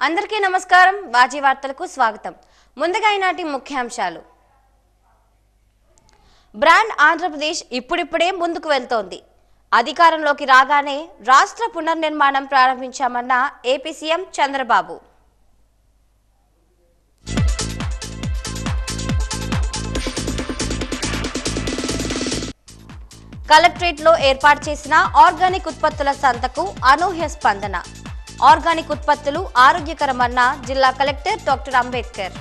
అందరికీ నమస్కారం. వాజీ వార్తలకు స్వాగతం. ముందుగా ఈనాటి ముఖ్యాంశాలు. బ్రాండ్ ఆంధ్రప్రదేశ్ ఇప్పుడిప్పుడే ముందుకు వెళ్తోంది. అధికారంలోకి రాగానే రాష్ట్ర పునర్నిర్మాణం ప్రారంభించామన్న ఏపీ సీఎం చంద్రబాబు. కలెక్టరేట్లో ఏర్పాటు చేసిన ఆర్గానిక్ ఉత్పత్తుల సంతకు అనూహ్య స్పందన. ఆర్గానిక్ ఉత్పత్తులు ఆరోగ్యకరమన్న జిల్లా కలెక్టర్ డాక్టర్ అంబేద్కర్.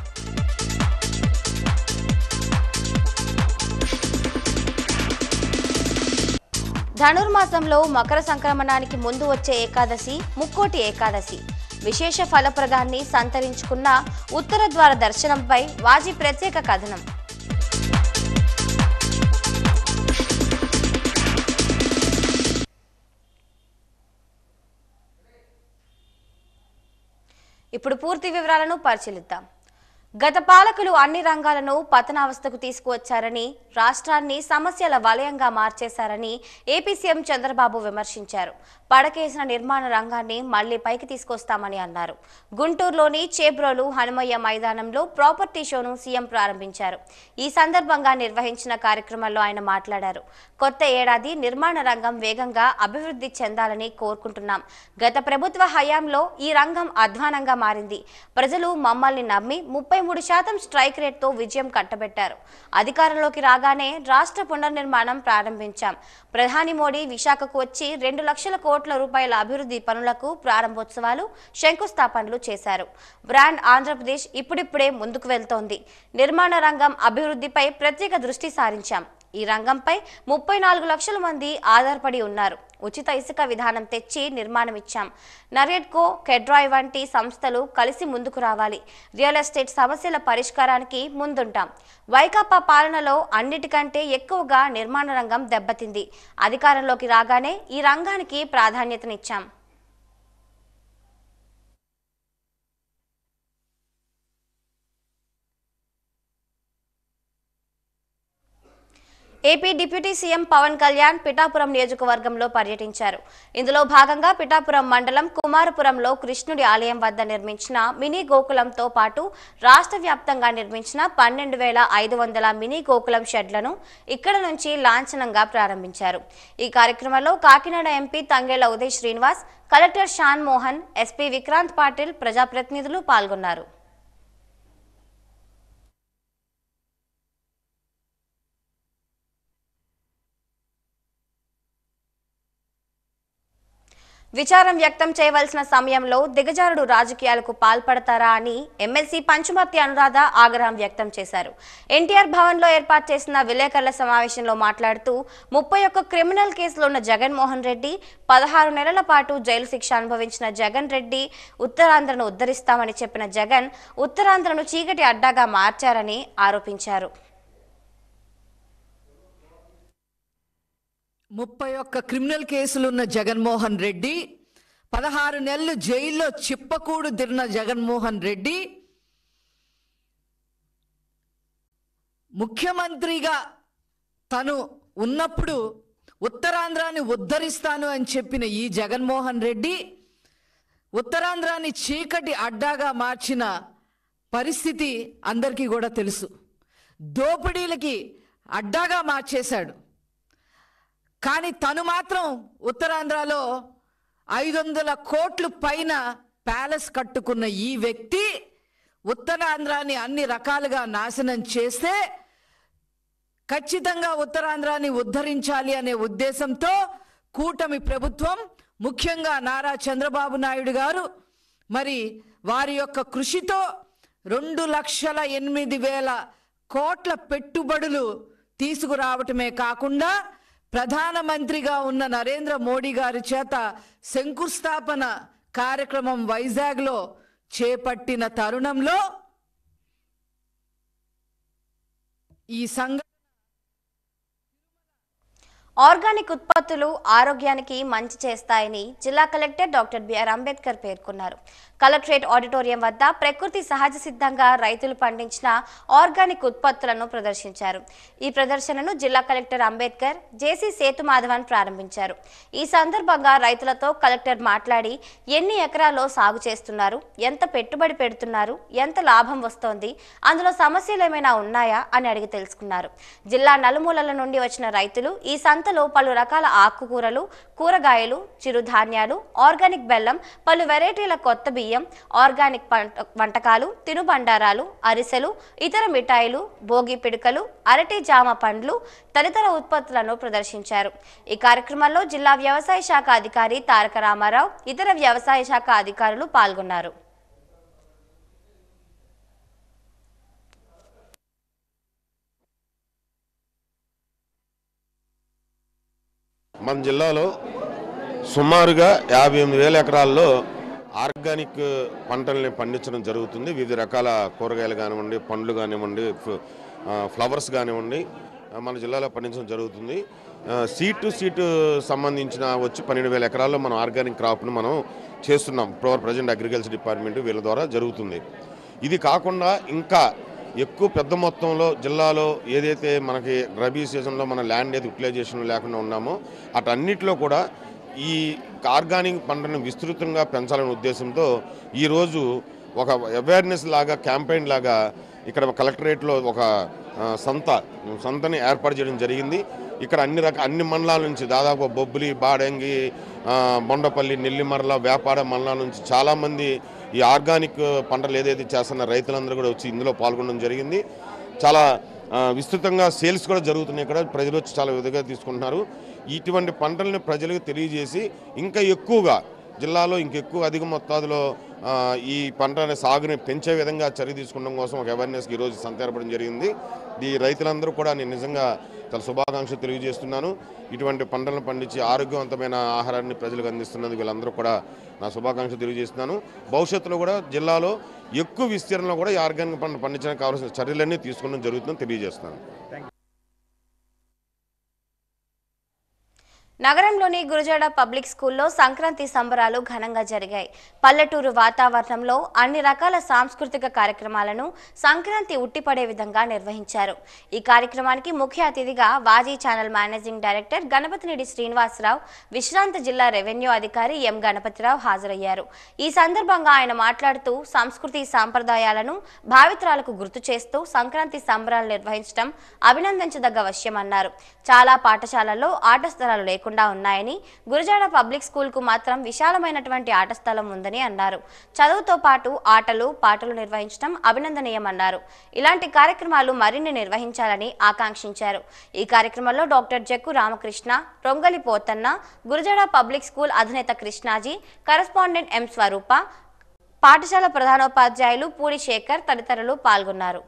ధనుర్మాసంలో మకర సంక్రమణానికి ముందు వచ్చే ఏకాదశి ముక్కోటి ఏకాదశి. విశేష ఫలప్రదాన్ని సంతరించుకున్న ఉత్తర ద్వార దర్శనంపై వాజీ ప్రత్యేక కథనం. ఇప్పుడు పూర్తి వివరాలను పరిశీలిద్దాం. గత పాలకులు అన్ని రంగాలను పతనావస్థకు తీసుకువచ్చారని, రాష్ట్రాన్ని సమస్యల వలయంగా మార్చేశారని ఏపీ సీఎం చంద్రబాబు విమర్శించారు. పడకేసిన నిర్మాణ రంగాన్ని మళ్లీ పైకి తీసుకొస్తామని అన్నారు. గుంటూరులోని చేబ్రోలు హనుమయ్య మైదానంలో ప్రాపర్టీ షోను సీఎం ప్రారంభించారు. ఈ సందర్భంగా నిర్వహించిన కార్యక్రమంలో ఆయన మాట్లాడారు. కొత్త ఏడాది నిర్మాణ రంగం వేగంగా అభివృద్ధి చెందాలని కోరుకుంటున్నాం. గత ప్రభుత్వ హయాంలో ఈ రంగం అధ్వానంగా మారింది. ప్రజలు మమ్మల్ని నమ్మి 33% స్ట్రైక్ రేట్తో విజయం కట్టబెట్టారు. అధికారంలోకి రాగానే రాష్ట్ర పునర్నిర్మాణం ప్రారంభించాం. ప్రధాని మోడీ విశాఖకు వచ్చి 2 లక్షల కోట్ల రూపాయల అభివృద్ధి పనులకు ప్రారంభోత్సవాలు, శంకుస్థాపనలు చేశారు. బ్రాండ్ ఆంధ్రప్రదేశ్ ఇప్పుడిప్పుడే ముందుకు వెళ్తోంది. నిర్మాణ రంగం అభివృద్ధిపై ప్రత్యేక దృష్టి సారించాం. ఈ రంగంపై 34 లక్షల మంది ఆధారపడి ఉన్నారు. ఉచిత ఇసుక విధానం తెచ్చి నిర్మాణం ఇచ్చాం. నరేడ్కో, కెడ్రాయ్ వంటి సంస్థలు కలిసి ముందుకు రావాలి. రియల్ ఎస్టేట్ సమస్యల పరిష్కారానికి ముందుంటాం. వైకాపా పాలనలో అన్నిటికంటే ఎక్కువగా నిర్మాణ రంగం దెబ్బతింది. అధికారంలోకి రాగానే ఈ రంగానికి ప్రాధాన్యతనిచ్చాం. AP deputy CM Pawan Kalyan Pithapuram నియోజకవర్గంలో పర్యటించారు. ఇందులో భాగంగా పిఠాపురం మండలం కుమారపురంలో కృష్ణుడి ఆలయం వద్ద నిర్మించిన మినీ గోకులంతో పాటు రాష్ట్ర వ్యాప్తంగా నిర్మించిన 12,500 మినీ గోకులం షెడ్లను ఇక్కడ నుంచి లాంఛనంగా ప్రారంభించారు. ఈ కార్యక్రమంలో Kakinada MP Tangella Uday Srinivas, collector Shan Mohan, SP Vikrant Patil, ప్రజాప్రతినిధులు పాల్గొన్నారు. విచారం వ్యక్తం చేయవలసిన సమయంలో దిగజారుడు రాజకీయాలకు పాల్పడతారా అని ఎమ్మెల్సీ పంచుమర్తి అనురాధ ఆగ్రహం వ్యక్తం చేశారు. ఎన్టీఆర్ భవన్లో ఏర్పాటు చేసిన విలేకరుల సమావేశంలో మాట్లాడుతూ 31 క్రిమినల్ కేసులో ఉన్న జగన్మోహన్ రెడ్డి, 16 నెలల పాటు జైలు శిక్ష అనుభవించిన జగన్ రెడ్డి ఉత్తరాంధ్రను ఉద్ధరిస్తామని చెప్పిన జగన్ ఉత్తరాంధ్రను చీకటి అడ్డాగా మార్చారని ఆరోపించారు. 31 క్రిమినల్ కేసులున్న జగన్మోహన్ రెడ్డి, 16 నెలలు జైల్లో చిప్పకూడు తిరిగిన జగన్మోహన్ రెడ్డి, ముఖ్యమంత్రిగా తను ఉన్నప్పుడు ఉత్తరాంధ్రాన్ని ఉద్ధరిస్తాను అని చెప్పిన ఈ జగన్మోహన్ రెడ్డి ఉత్తరాంధ్రాన్ని చీకటి అడ్డాగా మార్చిన పరిస్థితి అందరికీ కూడా తెలుసు. దోపిడీలకి అడ్డాగా మార్చేశాడు. కానీ తను మాత్రం ఉత్తరాంధ్రలో 500 కోట్ల పైన ప్యాలెస్ కట్టుకున్న ఈ వ్యక్తి ఉత్తరాంధ్రాన్ని అన్ని రకాలుగా నాశనం చేస్తే ఖచ్చితంగా ఉత్తరాంధ్రాన్ని ఉద్ధరించాలి అనే ఉద్దేశంతో కూటమి ప్రభుత్వం, ముఖ్యంగా నారా చంద్రబాబు నాయుడు గారు మరి వారి యొక్క కృషితో 2,08,000 కోట్ల పెట్టుబడులు తీసుకురావటమే కాకుండా ప్రధానమంత్రిగా ఉన్న నరేంద్ర మోడీ గారి చేత శంకుస్థాపన కార్యక్రమం వైజాగ్లో చేపట్టిన తరుణంలో ఈ ఆర్గానిక్ ఉత్పత్తులు ఆరోగ్యానికి మంచి చేస్తాయని జిల్లా కలెక్టర్ డాక్టర్ బిఆర్ అంబేద్కర్ పేర్కొన్నారు. కలెక్టరేట్ ఆడిటోరియం వద్ద ప్రకృతి సహజ సిద్ధంగా రైతులు పండించిన ఆర్గానిక్ ఉత్పత్తులను ప్రదర్శించారు. ఈ ప్రదర్శనను జిల్లా కలెక్టర్ అంబేద్కర్ జేసీ సేతుమాధవన్ ప్రారంభించారు. ఈ సందర్భంగా రైతులతో కలెక్టర్ మాట్లాడి ఎన్ని ఎకరాల్లో సాగు చేస్తున్నారు, ఎంత పెట్టుబడి పెడుతున్నారు, ఎంత లాభం వస్తోంది, అందులో సమస్యలు ఏమైనా ఉన్నాయా అని అడిగి తెలుసుకున్నారు. జిల్లా నలుమూలల నుండి వచ్చిన రైతులు ఈ సంతలో పలు రకాల ఆకుకూరలు, కూరగాయలు, చిరుధాన్యాలు, ఆర్గానిక్ బెల్లం, పలు వెరైటీల కొత్త బియ్యం, ఆర్గానిక్ వంటకాలు, తినుబండారాలు, అరిసెలు, ఇతర మిఠాయిలు, భోగి పిడుకలు, అరటి జామ పండ్లు తదితర ఉత్పత్తులను ప్రదర్శించారు. ఈ కార్యక్రమంలో జిల్లా వ్యవసాయ శాఖ అధికారి తారక రామారావు, ఇతర వ్యవసాయ శాఖ అధికారులు పాల్గొన్నారు. మన జిల్లాలో సుమారుగా 58,000 ఎకరాల్లో ఆర్గానిక్ పంటల్ని పండించడం జరుగుతుంది. వివిధ రకాల కూరగాయలు కానివ్వండి, పండ్లు కానివ్వండి, ఫ్లవర్స్ కానివ్వండి మన జిల్లాలో పండించడం జరుగుతుంది. సీడ్ టు సీడ్ సంబంధించిన వచ్చి 12,000 ఎకరాల్లో మనం ఆర్గానిక్ క్రాప్ను మనం చేస్తున్నాం. ప్రజెంట్ అగ్రికల్చర్ డిపార్ట్మెంట్ వీళ్ళ ద్వారా జరుగుతుంది. ఇది కాకుండా ఇంకా ఎక్కువ పెద్ద మొత్తంలో జిల్లాలో ఏదైతే మనకి రబీ సీజన్లో మన ల్యాండ్ ఏది యూటిలైజేషన్ లేకుండా ఉన్నామో అటన్నిటిలో కూడా ఈ ఆర్గానిక్ పంటను విస్తృతంగా పెంచాలనే ఉద్దేశంతో ఈరోజు ఒక అవేర్నెస్ లాగా క్యాంపెయిన్ లాగా ఇక్కడ కలెక్టరేట్లో ఒక సంతని ఏర్పాటు చేయడం జరిగింది. ఇక్కడ అన్ని మండలాల నుంచి దాదాపు బొబ్బిలి, బాడంగి, బొండపల్లి, నెల్లిమర్ల, వేపాడ మండలాల నుంచి చాలామంది ఈ ఆర్గానిక్ పంటలు ఏదైతే చేస్తున్న రైతులందరూ కూడా వచ్చి ఇందులో పాల్గొనడం జరిగింది. చాలా విస్తృతంగా సేల్స్ కూడా జరుగుతున్నాయి. ఇక్కడ ప్రజలు వచ్చి చాలా విధంగా తీసుకుంటున్నారు. ఇటువంటి పంటలను ప్రజలకు తెలియజేసి ఇంకా ఎక్కువగా జిల్లాలో ఇంకెక్కువ అధిక మొత్తాదులో ఈ పంట సాగుని పెంచే విధంగా చర్య తీసుకోవడం కోసం ఒక అవేర్నెస్కి ఈరోజు సంత ఏర్పడడం జరిగింది. ఈ రైతులందరూ కూడా నేను నిజంగా చాలా శుభాకాంక్షలు తెలియజేస్తున్నాను. ఇటువంటి పంటలను పండించి ఆరోగ్యవంతమైన ఆహారాన్ని ప్రజలకు అందిస్తున్నందుకు వీళ్ళందరూ కూడా నా శుభాకాంక్షలు తెలియజేస్తున్నాను. భవిష్యత్తులో కూడా జిల్లాలో ఎక్కువ విస్తీర్ణంలో కూడా ఈ ఆర్గానిక్ పంట పండించడానికి కావాల్సిన చర్యలన్నీ తీసుకోవడం జరుగుతుందని తెలియజేస్తున్నాను. నగరంలోని గురజాడ పబ్లిక్ స్కూల్లో సంక్రాంతి సంబరాలు ఘనంగా జరిగాయి. పల్లెటూరు వాతావరణంలో అన్ని రకాల సాంస్కృతిక కార్యక్రమాలను సంక్రాంతి ఉట్టిపడే విధంగా నిర్వహించారు. ఈ కార్యక్రమానికి ముఖ్య అతిథిగా వాజీ ఛానల్ మేనేజింగ్ డైరెక్టర్ గణపతినేడి శ్రీనివాసరావు, విశ్రాంత జిల్లా రెవెన్యూ అధికారి ఎం గణపతిరావు హాజరయ్యారు. ఈ సందర్భంగా ఆయన మాట్లాడుతూ సంస్కృతి సాంప్రదాయాలను భావితరాలకు గుర్తు చేస్తూ సంక్రాంతి సంబరాలు నిర్వహించడం అభినందించదగ్గ విషయమన్నారు. చాలా పాఠశాలల్లో ఆట స్థలాలు లేకుండా ఉన్నాయని, గురజాడ పబ్లిక్ స్కూల్ కు మాత్రం విశాలమైనటువంటి ఆట స్థలం ఉందని అన్నారు. చదువుతో పాటు ఆటలు, పాటలు నిర్వహించడం అభినందనీయమన్నారు. ఇలాంటి కార్యక్రమాలు మరిన్ని నిర్వహించాలని ఆకాంక్షించారు. ఈ కార్యక్రమంలో doctor Jakku Ramakrishna, Rongali Pothanna, Gurajada public school అధినేత కృష్ణాజీ, కరెస్పాండెంట్ ఎం స్వరూప, పాఠశాల ప్రధానోపాధ్యాయులు పూడి శేఖర్ తదితరులు పాల్గొన్నారు.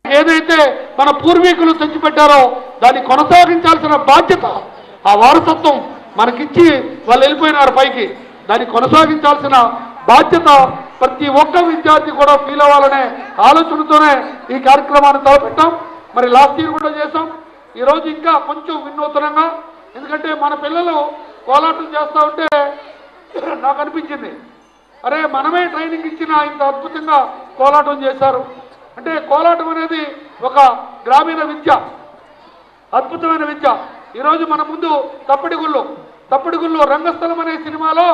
ఏదైతే మన పూర్వీకులు తెచ్చిపెట్టారో దాన్ని కొనసాగించాల్సిన బాధ్యత, ఆ వారసత్వం మనకిచ్చి వాళ్ళు వెళ్ళిపోయినారు పైకి, దాన్ని కొనసాగించాల్సిన బాధ్యత ప్రతి ఒక్క విద్యార్థి కూడా ఫీల్ అవ్వాలనే ఆలోచనతోనే ఈ కార్యక్రమాన్ని తలపెట్టాం. మరి లాస్ట్ ఇయర్ కూడా చేసాం. ఈరోజు ఇంకా కొంచెం వినూతనంగా, ఎందుకంటే మన పిల్లలు కోలాటం చేస్తూ ఉంటే నాకు అనిపించింది, అరే మనమే ట్రైనింగ్ ఇచ్చిన ఇంత అద్భుతంగా కోలాటం చేశారు అంటే కోలాటం అనేది ఒక గ్రామీణ విద్య, అద్భుతమైన విద్య. ఈరోజు మన ముందు తప్పిడిగుళ్ళు రంగస్థలం అనే సినిమాలో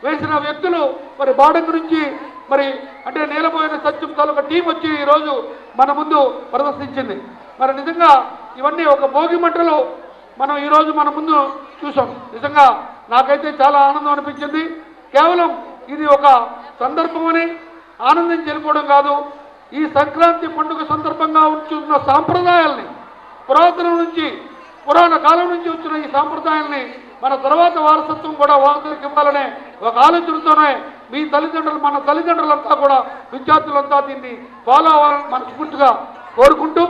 వేసిన వ్యక్తులు మరి బాడంగు నుంచి మరి అంటే నేలపోయిన సత్యం తాలూకా టీం వచ్చి ఈరోజు మన ముందు ప్రదర్శించింది. మరి నిజంగా ఇవన్నీ ఒక భోగి మంటలు మనం ఈరోజు మన ముందు చూసాం. నిజంగా నాకైతే చాలా ఆనందం అనిపించింది. కేవలం ఇది ఒక సందర్భమని ఆనందం చెప్పుకోవడం కాదు, ఈ సంక్రాంతి పండుగ సందర్భంగా ఉంచున్న సాంప్రదాయాల్ని, పురాణ కాలం నుంచి వచ్చిన ఈ సాంప్రదాయాల్ని మన తర్వాత వారసత్వం కూడా వాళ్ళకి ఇవ్వాలనే ఒక ఆలోచనతోనే మీ తల్లిదండ్రులు, మన తల్లిదండ్రులంతా కూడా, విద్యార్థులంతా దీన్ని ఫాలో అవ్వాలని మనస్ఫూర్తిగా కోరుకుంటూ,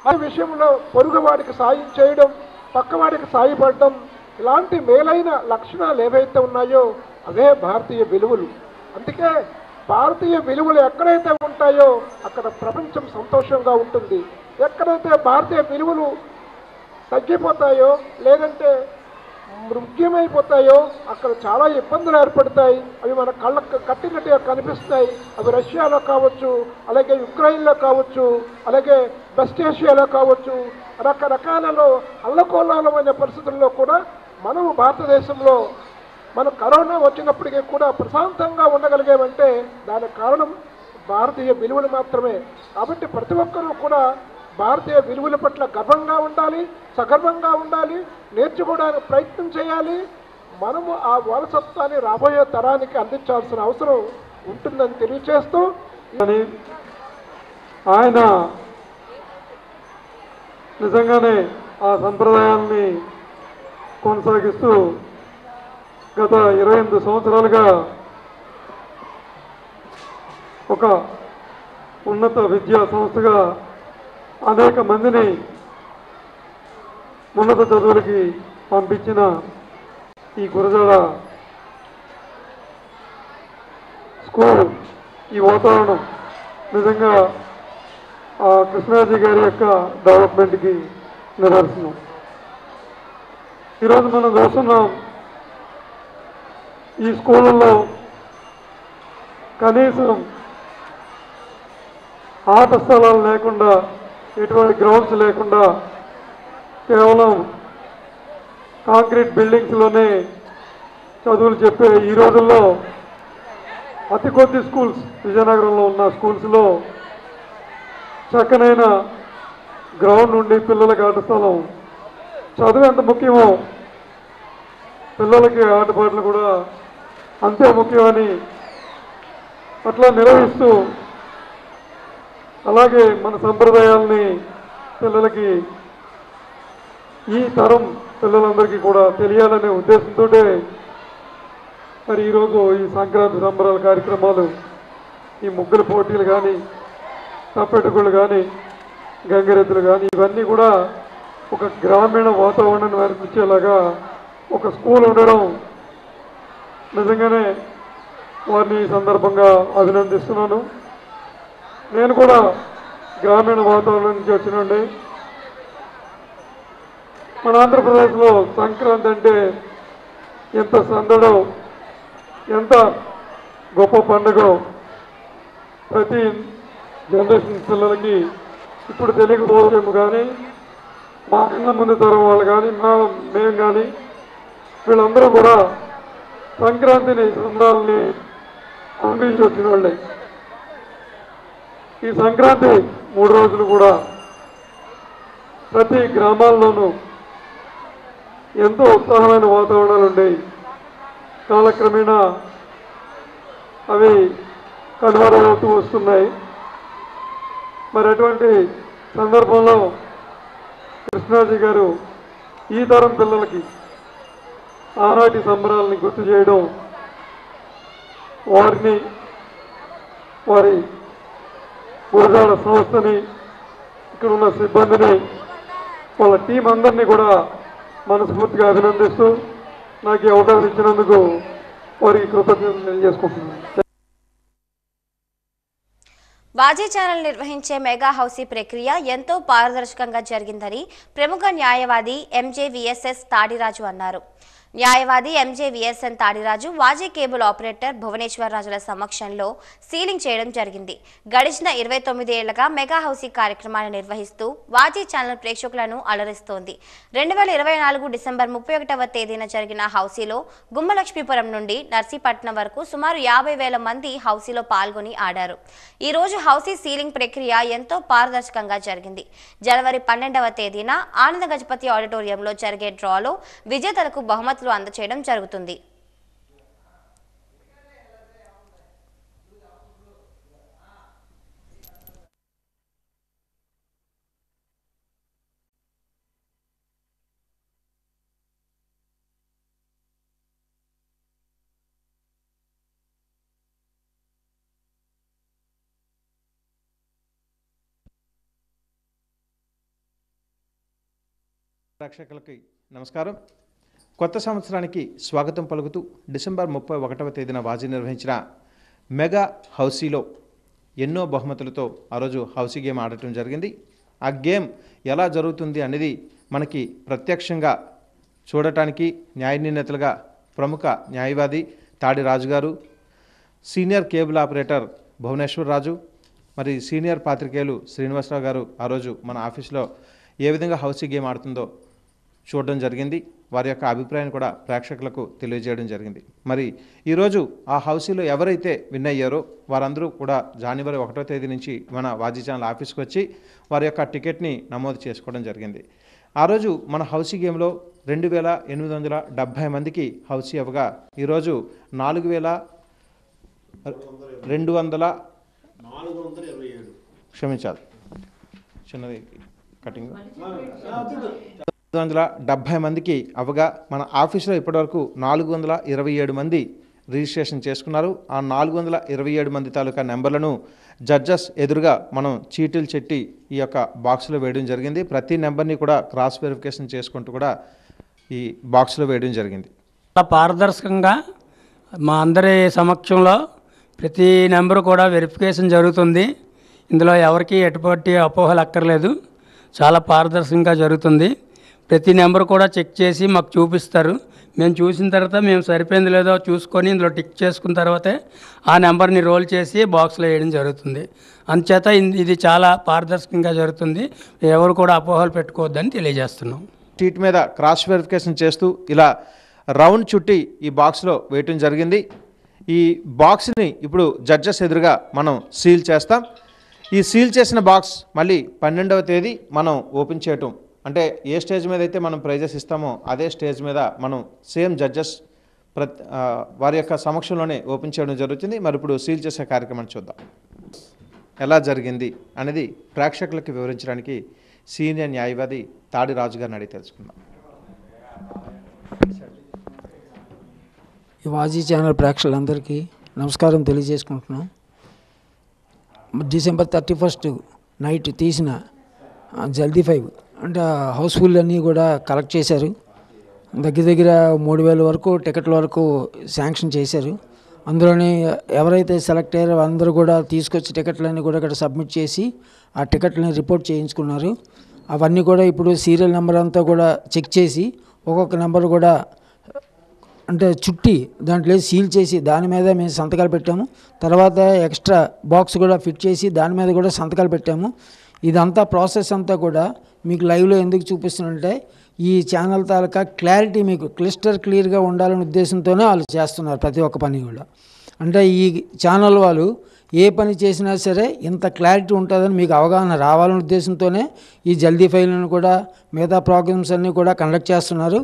మన విషయంలో పొరుగువాడికి సాయం చేయడం, పక్కవాడికి సాయపడడం, ఇలాంటి మేలైన లక్షణాలు ఏవైతే ఉన్నాయో అవే భారతీయ విలువలు. అందుకే భారతీయ విలువలు ఎక్కడైతే ఉంటాయో అక్కడ ప్రపంచం సంతోషంగా ఉంటుంది. ఎక్కడైతే భారతీయ విలువలు తగ్గిపోతాయో లేదంటే మృగ్యమైపోతాయో అక్కడ చాలా ఇబ్బందులు ఏర్పడతాయి. అవి మన కళ్ళకు కట్టినట్టుగా కనిపిస్తాయి. అవి రష్యాలో కావచ్చు, అలాగే యుక్రెయిన్లో కావచ్చు, అలాగే వెస్ట్ ఏషియాలో కావచ్చు, రకరకాలలో అల్లకోలాలమైన పరిస్థితుల్లో కూడా మనము భారతదేశంలో మన కరోనా వచ్చినప్పటికీ కూడా ప్రశాంతంగా ఉండగలిగామంటే దానికి కారణం భారతీయ విలువలు మాత్రమే. కాబట్టి ప్రతి ఒక్కరూ కూడా భారతీయ విలువల పట్ల గర్వంగా ఉండాలి, సగర్వంగా ఉండాలి, నేర్చుకోవడానికి ప్రయత్నం చేయాలి. మనము ఆ వారసత్వాన్ని రాబోయే తరానికి అందించాల్సిన అవసరం ఉంటుందని తెలియచేస్తూ, ఆయన నిజంగానే ఆ సంప్రదాయాల్ని కొనసాగిస్తూ గత 28 సంవత్సరాలుగా ఒక ఉన్నత విద్యా సంస్థగా అనేక మందిని ఉన్నత చదువులకి పంపించిన ఈ గురజాడ స్కూల్, ఈ వాతావరణం నిజంగా ఆ కృష్ణాజీ గారి యొక్క డెవలప్మెంట్కి నిదర్శనం. ఈరోజు మనం చూస్తున్నాం, ఈ స్కూళ్ళల్లో కనీసం ఆట స్థలాలు లేకుండా, ఎటువంటి గ్రౌండ్స్ లేకుండా కేవలం కాంక్రీట్ బిల్డింగ్స్లోనే చదువులు చెప్పే ఈ రోజుల్లో అతి కొద్ది స్కూల్స్, విజయనగరంలో ఉన్న స్కూల్స్లో చక్కనైన గ్రౌండ్ ఉండి పిల్లలకి ఆట స్థలం, చదువు ఎంత ముఖ్యమో పిల్లలకి ఆటపాటలు కూడా అంతే ముఖ్యమని అట్లా నిర్వహిస్తూ, అలాగే మన సంప్రదాయాల్ని పిల్లలకి, ఈ తరం పిల్లలందరికీ కూడా తెలియాలనే ఉద్దేశంతో మరి ఈరోజు ఈ సంక్రాంతి సంబరాల కార్యక్రమాలు, ఈ ముగ్గుల పోటీలు కానీ, తప్పెట్టుకులు కానీ, గంగిరెద్దులు కానీ, ఇవన్నీ కూడా ఒక గ్రామీణ వాతావరణాన్ని నేర్పించేలాగా ఒక స్కూల్ ఉండడం నిజంగానే వారిని ఈ సందర్భంగా అభినందిస్తున్నాను. నేను కూడా గ్రామీణ వాతావరణం నుంచి వచ్చినండి. మన ఆంధ్రప్రదేశ్లో సంక్రాంతి అంటే ఎంత సందడో, ఎంత గొప్ప పండుగో ప్రతి జనరేషన్ పిల్లలకి ఇప్పుడు తెలియకపోవడము. కానీ మా కన్నా ముందు తరం వాళ్ళు కానీ, మేము కానీ, వీళ్ళందరూ కూడా సంక్రాంతిని, సంబరాలని అనుభవించి వచ్చిన వాళ్ళే. ఈ సంక్రాంతి 3 రోజులు కూడా ప్రతి గ్రామాల్లోనూ ఎంతో ఉత్సాహమైన వాతావరణాలు ఉండేవి. కాలక్రమేణా అవి కనుమరుగవుతూ వస్తున్నాయి. మరి అటువంటి సందర్భంలో కృష్ణాజీ గారు ఈ తరం పిల్లలకి ఆనాటి సంబరాలని గుర్తు చేయడం, వారిని, వారి గురజాడ సంస్థని, ఇక్కడ ఉన్న సిబ్బందిని, వాళ్ళ టీం అందరినీ కూడా మనస్ఫూర్తిగా అభినందిస్తూ నాకు ఈ అవకాశం ఇచ్చినందుకు వారికి కృతజ్ఞతలు తెలియజేసుకుంటున్నాను. వాజీ ఛానల్ నిర్వహించే మెగా హౌసీ ప్రక్రియ ఎంతో పారదర్శకంగా జరిగిందని ప్రముఖ న్యాయవాది ఎంజేవిఎస్ఎస్ తాడిరాజు అన్నారు. న్యాయవాది ఎంజేవిఎస్ఎన్ తాడిరాజు వాజీ కేబుల్ ఆపరేటర్ భువనేశ్వరరాజుల సమక్షంలో సీలింగ్ చేయడం జరిగింది. గడిచిన 29 ఏళ్లుగా మెగా హౌసీ కార్యక్రమాన్ని నిర్వహిస్తూ వాజీ ఛానల్ ప్రేక్షకులను అలరిస్తోంది. 2024 డిసెంబర్ 31వ తేదీన జరిగిన హౌసీలో గుమ్మలక్ష్మీపురం నుండి నర్సీపట్నం వరకు సుమారు 50,000 మంది హౌసీలో పాల్గొని ఆడారు. ఈ రోజు హౌసీ సీలింగ్ ప్రక్రియ ఎంతో పారదర్శకంగా జరిగింది. జనవరి 12వ తేదీన ఆనంద గజపతి ఆడిటోరియంలో జరిగే డ్రాలో విజేతలకు బహుమతులు అందజేయడం జరుగుతుంది. ప్రేక్షకులకి నమస్కారం. కొత్త సంవత్సరానికి స్వాగతం పలుకుతూ డిసెంబర్ 31వ తేదీన వాజీ నిర్వహించిన మెగా హౌసీలో ఎన్నో బహుమతులతో ఆ రోజు హౌసీ గేమ్ ఆడటం జరిగింది. ఆ గేమ్ ఎలా జరుగుతుంది అనేది మనకి ప్రత్యక్షంగా చూడటానికి న్యాయ నిర్ణేతలుగా ప్రముఖ న్యాయవాది తాడి రాజు గారు, సీనియర్ కేబుల్ ఆపరేటర్ భువనేశ్వర్ రాజు, మరి సీనియర్ పాత్రికేయులు శ్రీనివాసరావు గారు ఆ రోజు మన ఆఫీస్లో ఏ విధంగా హౌసీ గేమ్ ఆడుతుందో చూడడం జరిగింది. వారి యొక్క అభిప్రాయాన్ని కూడా ప్రేక్షకులకు తెలియజేయడం జరిగింది. మరి ఈరోజు ఆ హౌసీలో ఎవరైతే విన్ అయ్యారో వారందరూ కూడా జనవరి 1వ తేదీ నుంచి మన వాజీ ఛానల్ ఆఫీస్కి వచ్చి వారి యొక్క టికెట్ని నమోదు చేసుకోవడం జరిగింది. ఆ రోజు మన హౌసీ గేమ్లో 2870 మందికి హౌసీ అవ్వగా ఈరోజు 4227 క్షమించాలి చిన్నది కటింగ్ 470 మందికి అవగా మన ఆఫీసులో ఇప్పటివరకు 427 మంది రిజిస్ట్రేషన్ చేసుకున్నారు. ఆ 427 మంది తాలూకా నెంబర్లను జడ్జెస్ ఎదురుగా మనం చీటీలు చెట్టి ఈ యొక్క బాక్స్లో వేయడం జరిగింది. ప్రతి నెంబర్ని కూడా క్రాస్ వెరిఫికేషన్ చేసుకుంటూ కూడా ఈ బాక్స్లో వేయడం జరిగింది. పారదర్శకంగా మా అందరి సమక్షంలో ప్రతి నెంబరు కూడా వెరిఫికేషన్ జరుగుతుంది. ఇందులో ఎవరికి ఎటువంటి అపోహలు అక్కర్లేదు. చాలా పారదర్శకంగా జరుగుతుంది. ప్రతి నెంబర్ కూడా చెక్ చేసి మాకు చూపిస్తారు. మేము చూసిన తర్వాత మేము సరిపోయింది లేదో చూసుకొని ఇందులో టిక్ చేసుకున్న తర్వాతే ఆ నెంబర్ని రోల్ చేసి బాక్స్లో వేయడం జరుగుతుంది. అందుచేత ఇది చాలా పారదర్శకంగా జరుగుతుంది. ఎవరు కూడా అపోహలు పెట్టుకోవద్దని తెలియజేస్తున్నాం. షీట్ మీద క్రాస్ వెరిఫికేషన్ చేస్తూ ఇలా రౌండ్ చుట్టి ఈ బాక్స్లో వేయటం జరిగింది. ఈ బాక్స్ని ఇప్పుడు జడ్జెస్ ఎదురుగా మనం సీల్ చేస్తాం. ఈ సీల్ చేసిన బాక్స్ మళ్ళీ 12వ తేదీ మనం ఓపెన్ చేయటం, అంటే ఏ స్టేజ్ మీద అయితే మనం ప్రైజెస్ ఇస్తామో అదే స్టేజ్ మీద మనం సేమ్ జడ్జెస్ వారి యొక్క సమక్షంలోనే ఓపెన్ చేయడం జరుగుతుంది. మరి ఇప్పుడు సీల్ చేసే కార్యక్రమాన్ని చూద్దాం. ఎలా జరిగింది అనేది ప్రేక్షకులకు వివరించడానికి సీనియర్ న్యాయవాది తాడి రాజు గారిని అడిగి తెలుసుకుందాం. ఈ వాజీ ఛానల్ ప్రేక్షకులందరికీ నమస్కారం తెలియజేసుకుంటున్నాం. డిసెంబర్ 31 నైట్ తీసిన జల్దీ 5 అంటే హౌస్ఫుల్ అన్నీ కూడా కలెక్ట్ చేశారు. దగ్గర దగ్గర 3000 వరకు టికెట్ల వరకు శాంక్షన్ చేశారు. అందులోని ఎవరైతే సెలెక్ట్ అయ్యారో అందరూ కూడా తీసుకొచ్చి టికెట్లన్నీ కూడా ఇక్కడ సబ్మిట్ చేసి ఆ టికెట్లని రిపోర్ట్ చేయించుకున్నారు. అవన్నీ కూడా ఇప్పుడు సీరియల్ నెంబర్ అంతా కూడా చెక్ చేసి ఒక్కొక్క నెంబర్ కూడా అంటే చుట్టి దాంట్లో సీల్ చేసి దాని మీద మేము సంతకాలు పెట్టాము. తర్వాత ఎక్స్ట్రా బాక్స్ కూడా ఫిట్ చేసి దాని మీద కూడా సంతకాలు పెట్టాము. ఇదంతా ప్రాసెస్ అంతా కూడా మీకు లైవ్లో ఎందుకు చూపిస్తున్నంటే ఈ ఛానల్ తాలూకా క్లారిటీ మీకు క్లియర్గా ఉండాలనే ఉద్దేశంతోనే వాళ్ళు చేస్తున్నారు ప్రతి ఒక్క పని కూడా. అంటే ఈ ఛానల్ వాళ్ళు ఏ పని చేసినా సరే ఇంత క్లారిటీ ఉంటుందని మీకు అవగాహన రావాలనే ఉద్దేశంతోనే ఈ జల్దీ ఫైల్ను కూడా మిగతా ప్రోగ్రామ్స్ అన్నీ కూడా కండక్ట్ చేస్తున్నారు.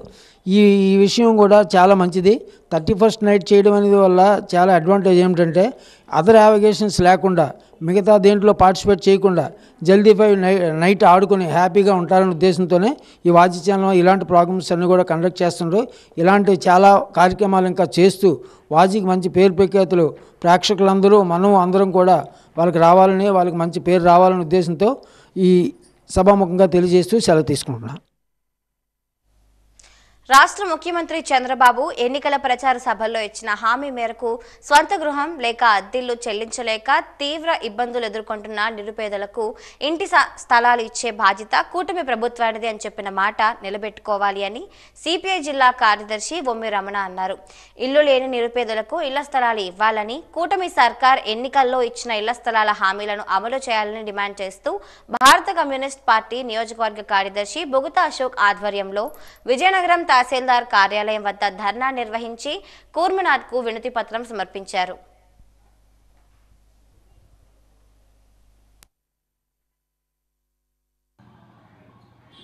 ఈ విషయం కూడా చాలా మంచిది. 31st నైట్ చేయడం అనేది వల్ల చాలా అడ్వాంటేజ్ ఏమిటంటే అదర్ యావిగేషన్స్ లేకుండా మిగతా దేంట్లో పార్టిసిపేట్ చేయకుండా జల్దీ 5 నైట్ ఆడుకొని హ్యాపీగా ఉంటారనే ఉద్దేశంతోనే ఈ వాజీ ఛానల్ ఇలాంటి ప్రోగ్రామ్స్ అన్నీ కూడా కండక్ట్ చేస్తున్నారు. ఇలాంటి చాలా కార్యక్రమాలు ఇంకా చేస్తూ వాజీకి మంచి పేరు ప్రఖ్యాతులు ప్రేక్షకులందరూ మనం అందరం కూడా వాళ్ళకి రావాలని వాళ్ళకి మంచి పేరు రావాలనే ఉద్దేశంతో ఈ సభాముఖంగా తెలియజేస్తూ సెలవు తీసుకుంటున్నాను. రాష్ట్ర ముఖ్యమంత్రి చంద్రబాబు ఎన్నికల ప్రచార సభల్లో ఇచ్చిన హామీ మేరకు స్వంత గృహం లేక అద్దెలు చెల్లించలేక తీవ్ర ఇబ్బందులు ఎదుర్కొంటున్న నిరుపేదలకు ఇంటి స్థలాలు ఇచ్చే బాధ్యత కూటమి ప్రభుత్వానిది అని చెప్పిన మాట నిలబెట్టుకోవాలి అని సిపిఐ జిల్లా కార్యదర్శి బొమ్మి రమణ అన్నారు. ఇల్లు లేని నిరుపేదలకు ఇళ్ల స్థలాలు ఇవ్వాలని, కూటమి సర్కార్ ఎన్నికల్లో ఇచ్చిన ఇళ్ల స్థలాల హామీలను అమలు చేయాలని డిమాండ్ చేస్తూ భారత కమ్యూనిస్ట్ పార్టీ నియోజకవర్గ కార్యదర్శి బొగుతా అశోక్ ఆధ్వర్యంలో విజయనగరం తహసీల్దార్ కార్యాలయం వద్ద ధర్నా నిర్వహించి కూర్మనాథ్కు వినతి పత్రం సమర్పించారు.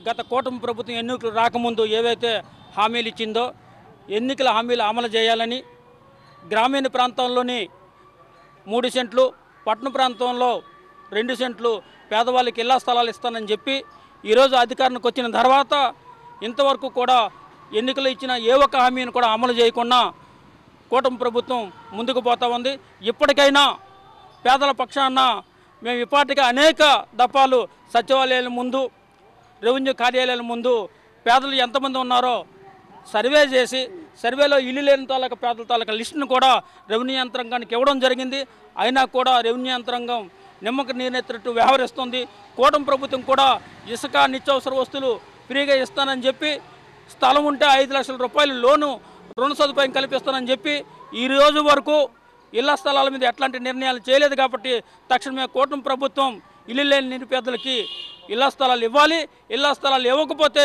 గత కూటమి ప్రభుత్వం ఎన్నికలు రాకముందు ఏవైతే హామీలు ఇచ్చిందో ఎన్నికల హామీలు అమలు చేయాలని, గ్రామీణ ప్రాంతంలోని 3 సెంట్లు, పట్టణ ప్రాంతంలో 2 సెంట్లు పేదవాళ్ళకి ఇళ్ల స్థలాలు ఇస్తానని చెప్పి ఈరోజు అధికారానికి వచ్చిన తర్వాత ఇంతవరకు కూడా ఎన్నికలు ఇచ్చిన ఏ ఒక్క హామీని కూడా అమలు చేయకుండా కూటమి ప్రభుత్వం ముందుకు పోతా ఉంది. ఇప్పటికైనా పేదల పక్షాన మేము ఇప్పటికే అనేక దఫాలు సచివాలయాల ముందు, రెవెన్యూ కార్యాలయాల ముందు పేదలు ఎంతమంది ఉన్నారో సర్వే చేసి, సర్వేలో ఇల్లు లేని తాలూకా పేదల తాలూకా లిస్టును కూడా రెవెన్యూ యంత్రాంగానికి ఇవ్వడం జరిగింది. అయినా కూడా రెవెన్యూ యంత్రాంగం నిమ్మక నీరెత్తినట్టు వ్యవహరిస్తుంది. కూటమి ప్రభుత్వం కూడా ఇసుక, నిత్యావసర వస్తువులు ఫ్రీగా ఇస్తానని చెప్పి, స్థలం ఉంటే 5 లక్షల రూపాయలు లోను రుణ సదుపాయం కల్పిస్తానని చెప్పి ఈ రోజు వరకు ఇళ్ల స్థలాల మీద ఎట్లాంటి నిర్ణయాలు చేయలేదు. కాబట్టి తక్షణమే కూటమి ప్రభుత్వం ఇల్లు లేని నిరుపేదలకి ఇళ్ల స్థలాలు ఇవ్వాలి. ఇళ్ల స్థలాలు ఇవ్వకపోతే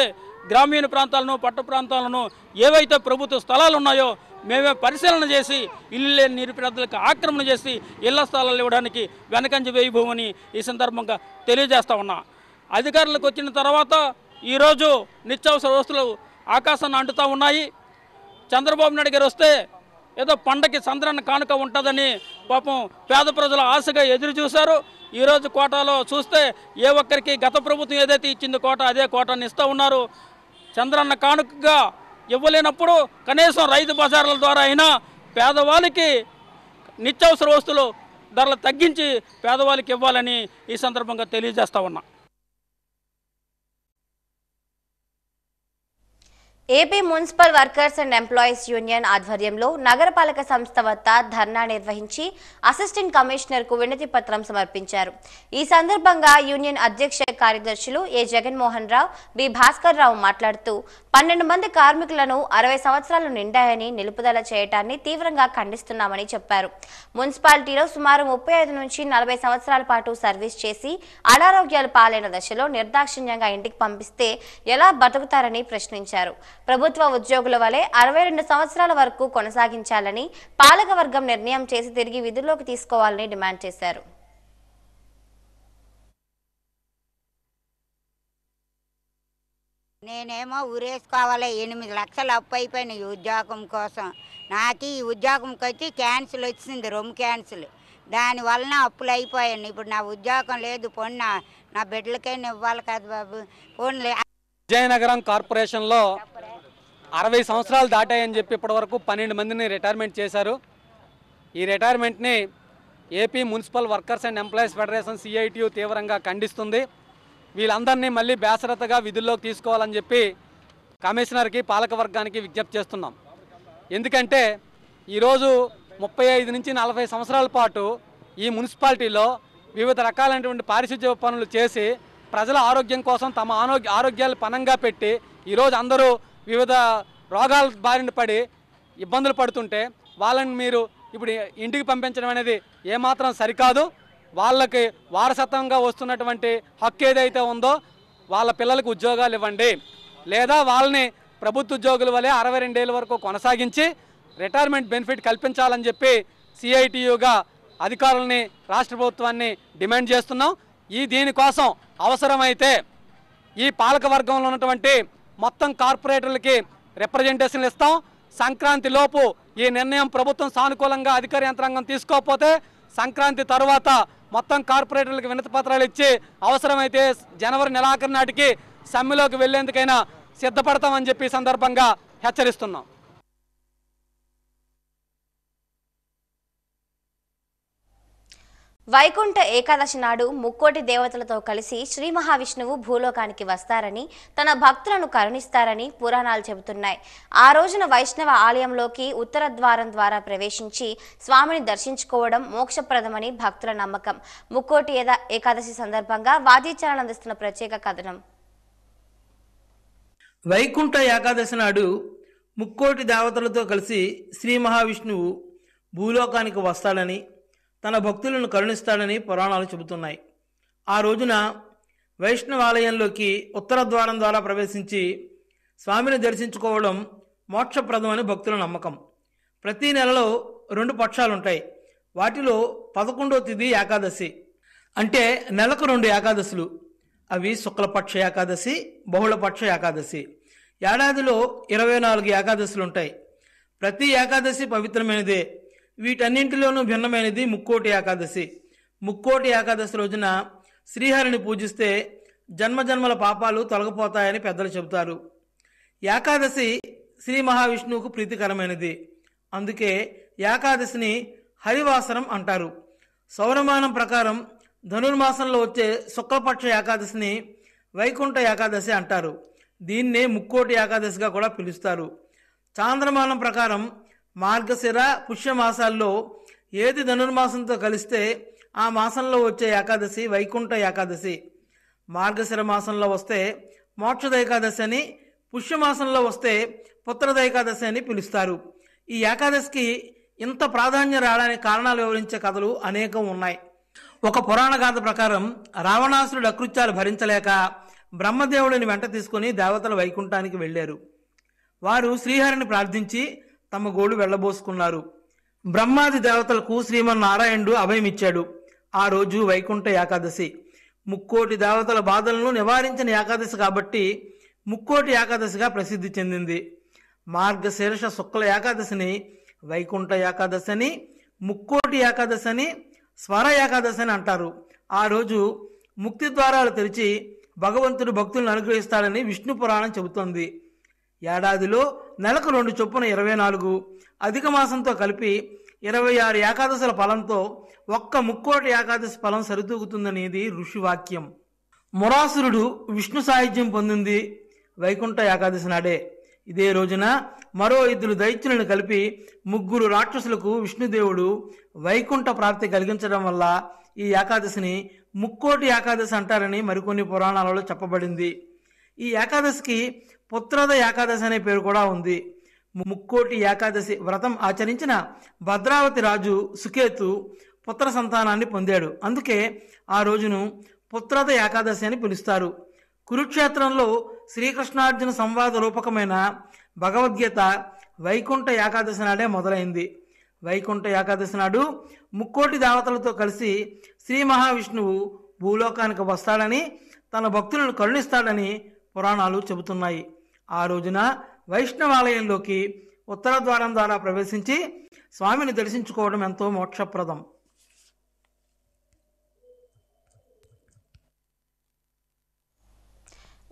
గ్రామీణ ప్రాంతాలను, పట్టణ ప్రాంతాలను ఏవైతే ప్రభుత్వ స్థలాలు ఉన్నాయో మేమే పరిశీలన చేసి ఇల్లు లేని నిరుపేదలకు ఆక్రమణ చేసి ఇళ్ల స్థలాలు ఇవ్వడానికి వెనకంజ వేయబోమని ఈ సందర్భంగా తెలియజేస్తా ఉన్నా. అధికారులకు వచ్చిన తర్వాత ఈరోజు నిత్యావసర వస్తువులు ఆకాశాన్ని అంటుతూ ఉన్నాయి. చంద్రబాబు నాయుడు గారు వస్తే ఏదో పండగకి సంద్రాన్ని కానుక ఉంటుందని పాపం పేద ప్రజలు ఆశగా ఎదురు చూశారు. ఈరోజు కోటాలో చూస్తే ఏ ఒక్కరికి గత ప్రభుత్వం ఏదైతే ఇచ్చిందో కోట, అదే కోటాన్ని ఇస్తూ ఉన్నారు. చంద్రన్న కానుకగా ఇవ్వలేనప్పుడు కనీసం రైతు బజార్ల ద్వారా అయినా పేదవాళ్ళకి నిత్యావసర వస్తువులు ధరలు తగ్గించి పేదవాళ్ళకి ఇవ్వాలని ఈ సందర్భంగా తెలియజేస్తా ఉన్నా. AP municipal workers and employees union ఆధ్వర్యంలో నగరపాలక సంస్థ వద్ద ధర్నా నిర్వహించి అసిస్టెంట్ కమిషనర్కు వినతి పత్రం సమర్పించారు. ఈ సందర్భంగా యూనియన్ అధ్యక్ష కార్యదర్శులు ఏ జగన్మోహన్ రావు, బి భాస్కర్ రావు మాట్లాడుతూ 12 మంది కార్మికులను 60 సంవత్సరాలు నిండాయని నిలుపుదల చేయటాన్ని తీవ్రంగా ఖండిస్తున్నామని చెప్పారు. మున్సిపాలిటీలో సుమారు 35 నుంచి 40 సంవత్సరాల పాటు సర్వీస్ చేసి అనారోగ్యాలు పాలైన దశలో నిర్దాక్షిణ్యంగా ఇంటికి పంపిస్తే ఎలా బతుకుతారని ప్రశ్నించారు. ప్రభుత్వ ఉద్యోగుల వలె 62 సంవత్సరాల వరకు కొనసాగించాలని పాలకవర్గం నిర్ణయం చేసి తిరిగి విధుల్లోకి తీసుకోవాలని డిమాండ్ చేశారు. నేనేమో ఊరేసుకోవాలి, 8 లక్షలు అప్పు అయిపోయినాయి ఉద్యోగం కోసం. నాకు ఈ ఉద్యోగంకి వచ్చి క్యాన్సిల్ వచ్చింది, రొమ్ము క్యాన్సిల్. దానివలన అప్పులు అయిపోయాను. ఇప్పుడు నా ఉద్యోగం లేదు, పోనీ నా బిడ్డలకైనా ఇవ్వాలి కదా బాబు. పోనీ విజయనగరం కార్పొరేషన్లో 60 సంవత్సరాలు దాటాయని చెప్పి ఇప్పటివరకు 12 మందిని రిటైర్మెంట్ చేశారు. ఈ రిటైర్మెంట్ని AP municipal workers and employees federation CITU తీవ్రంగా ఖండిస్తుంది. వీళ్ళందరినీ మళ్ళీ బేసరతగా విధుల్లోకి తీసుకోవాలని చెప్పి కమిషనర్కి, పాలకవర్గానికి విజ్ఞప్తి చేస్తున్నాం. ఎందుకంటే ఈరోజు 35 నుంచి 40 సంవత్సరాల పాటు ఈ మున్సిపాలిటీలో వివిధ రకాలైనటువంటి పారిశుధ్య పనులు చేసి ప్రజల ఆరోగ్యం కోసం తమ ఆరోగ్యాలు పణంగా పెట్టి ఈరోజు అందరూ వివిధ రోగాల బారిన పడి ఇబ్బందులు పడుతుంటే వాళ్ళని మీరు ఇప్పుడు ఇంటికి పంపించడం అనేది ఏమాత్రం సరికాదు. వాళ్ళకి వారసత్వంగా వస్తున్నటువంటి హక్కు ఏదైతే ఉందో వాళ్ళ పిల్లలకు ఉద్యోగాలు ఇవ్వండి, లేదా వాళ్ళని ప్రభుత్వ ఉద్యోగుల వలె 62 ఏళ్ళ వరకు కొనసాగించి రిటైర్మెంట్ బెనిఫిట్ కల్పించాలని చెప్పి CITUగా అధికారులని, రాష్ట్ర ప్రభుత్వాన్ని డిమాండ్ చేస్తున్నాం. దీనికోసం అవసరమైతే ఈ పాలకవర్గంలో ఉన్నటువంటి మొత్తం కార్పొరేటర్లకి రిప్రజెంటేషన్లు ఇస్తాం. సంక్రాంతి లోపు ఈ నిర్ణయం ప్రభుత్వం సానుకూలంగా అధికార యంత్రాంగం తీసుకోకపోతే సంక్రాంతి తర్వాత మొత్తం కార్పొరేటర్లకు వినతి పత్రాలు ఇచ్చి అవసరమైతే జనవరి నెలాఖరు నాటికి సమ్మెలోకి వెళ్లేందుకైనా సిద్ధపడతామని చెప్పి సందర్భంగా హెచ్చరిస్తున్నాం. వైకుంఠ ఏకాదశి నాడు ముక్కోటి దేవతలతో కలిసి శ్రీ మహావిష్ణువు భూలోకానికి వస్తారని, తన భక్తులను కరుణిస్తారని పురాణాలు చెబుతున్నాయి. ఆ రోజున వైష్ణవ ఆలయంలోకి ఉత్తర ద్వారం ద్వారా ప్రవేశించి స్వామిని దర్శించుకోవడం మోక్షప్రదమని భక్తుల నమ్మకం. ముక్కోటి ఏకాదశి సందర్భంగా వాదీచారణ అందిస్తున్న ప్రత్యేక కథనం. వైకుంఠ ఏకాదశి నాడు ముక్కోటి దేవతలతో కలిసి శ్రీ మహావిష్ణువు భూలోకానికి వస్తాడని, తన భక్తులను కరుణిస్తాడని పురాణాలు చెబుతున్నాయి. ఆ రోజున వైష్ణవాలయంలోకి ఉత్తర ద్వారం ద్వారా ప్రవేశించి స్వామిని దర్శించుకోవడం మోక్షప్రదమని భక్తుల నమ్మకం. ప్రతి నెలలో 2 పక్షాలుంటాయి. వాటిలో 11వ తిథి ఏకాదశి, అంటే నెలకు 2 ఏకాదశులు. అవి శుక్లపక్ష ఏకాదశి, బహుళపక్ష ఏకాదశి. ఏడాదిలో 24 ఏకాదశులు ఉంటాయి. ప్రతి ఏకాదశి పవిత్రమైనదే. వీటన్నింటిలోనూ భిన్నమైనది ముక్కోటి ఏకాదశి. ముక్కోటి ఏకాదశి రోజున శ్రీహరిని పూజిస్తే జన్మజన్మల పాపాలు తొలగిపోతాయని పెద్దలు చెబుతారు. ఏకాదశి శ్రీ మహావిష్ణువుకు ప్రీతికరమైనది. అందుకే ఏకాదశిని హరివాసరం అంటారు. సౌరమానం ప్రకారం ధనుర్మాసంలో వచ్చే శుక్లపక్ష ఏకాదశిని వైకుంఠ ఏకాదశి అంటారు. దీన్నే ముక్కోటి ఏకాదశిగా కూడా పిలుస్తారు. చాంద్రమానం ప్రకారం మార్గశిర పుష్యమాసాల్లో ఏది ధనుర్మాసంతో కలిస్తే ఆ మాసంలో వచ్చే ఏకాదశి వైకుంఠ ఏకాదశి. మార్గశిర మాసంలో వస్తే మోక్షద ఏకాదశి అని, పుష్యమాసంలో వస్తే పుత్రద ఏకాదశి అని పిలుస్తారు. ఈ ఏకాదశికి ఇంత ప్రాధాన్యం రావడానికి కారణాలు వివరించే కథలు అనేకం ఉన్నాయి. ఒక పురాణ గాథ ప్రకారం రావణాసురుడు అకృత్యాలు భరించలేక బ్రహ్మదేవుడిని వెంట తీసుకుని దేవతల వైకుంఠానికి వెళ్ళారు. వారు శ్రీహరిని ప్రార్థించి తమ గోడు వెళ్ళబోసుకున్నారు. బ్రహ్మాది దేవతలకు శ్రీమన్నారాయణుడు అభయమిచ్చాడు. ఆ రోజు వైకుంఠ ఏకాదశి. ముక్కోటి దేవతల బాధలను నివారించిన ఏకాదశి కాబట్టి ముక్కోటి ఏకాదశిగా ప్రసిద్ధి చెందింది. మార్గశీర్ష శుక్ల ఏకాదశిని వైకుంఠ ఏకాదశి అని, ముక్కోటి ఏకాదశి అని, స్వర ఏకాదశి అని అంటారు. ఆ రోజు ముక్తి ద్వారాలు తెరిచి భగవంతుడు భక్తులను అనుగ్రహిస్తాడని విష్ణు పురాణం చెబుతోంది. ఏడాదిలో నెలకు 2 చొప్పున 24, అధిక మాసంతో కలిపి 26 ఏకాదశుల ఫలంతో ఒక్క ముక్కోటి ఏకాదశి ఫలం సరితూగుతుందనేది ఋషివాక్యం. మురాసురుడు విష్ణు సాహిత్యం పొందింది వైకుంఠ ఏకాదశి నాడే. ఇదే రోజున మరో 2 దైత్యులను కలిపి 3 రాక్షసులకు విష్ణుదేవుడు వైకుంఠ ప్రాప్తి కలిగించడం వల్ల ఈ ఏకాదశిని ముక్కోటి ఏకాదశి అంటారని మరికొన్ని పురాణాలలో చెప్పబడింది. ఈ ఏకాదశికి పుత్రద ఏకాదశి అనే పేరు కూడా ఉంది. ముక్కోటి ఏకాదశి వ్రతం ఆచరించిన భద్రావతి రాజు సుకేతు పుత్ర సంతానాన్ని పొందాడు. అందుకే ఆ రోజును పుత్రద ఏకాదశి అని పిలుస్తారు. కురుక్షేత్రంలో శ్రీకృష్ణార్జున సంవాద రూపకమైన భగవద్గీత వైకుంఠ ఏకాదశి నాడే మొదలైంది. వైకుంఠ ఏకాదశి నాడు ముక్కోటి దేవతలతో కలిసి శ్రీ మహావిష్ణువు భూలోకానికి వస్తాడని, తన భక్తులను కరుణిస్తాడని పురాణాలు చెబుతున్నాయి. ఆ రోజున వైష్ణవాలయంలోకి ఉత్తర ద్వారం ద్వారా ప్రవేశించి స్వామిని దర్శించుకోవడం ఎంతో మోక్షప్రదం.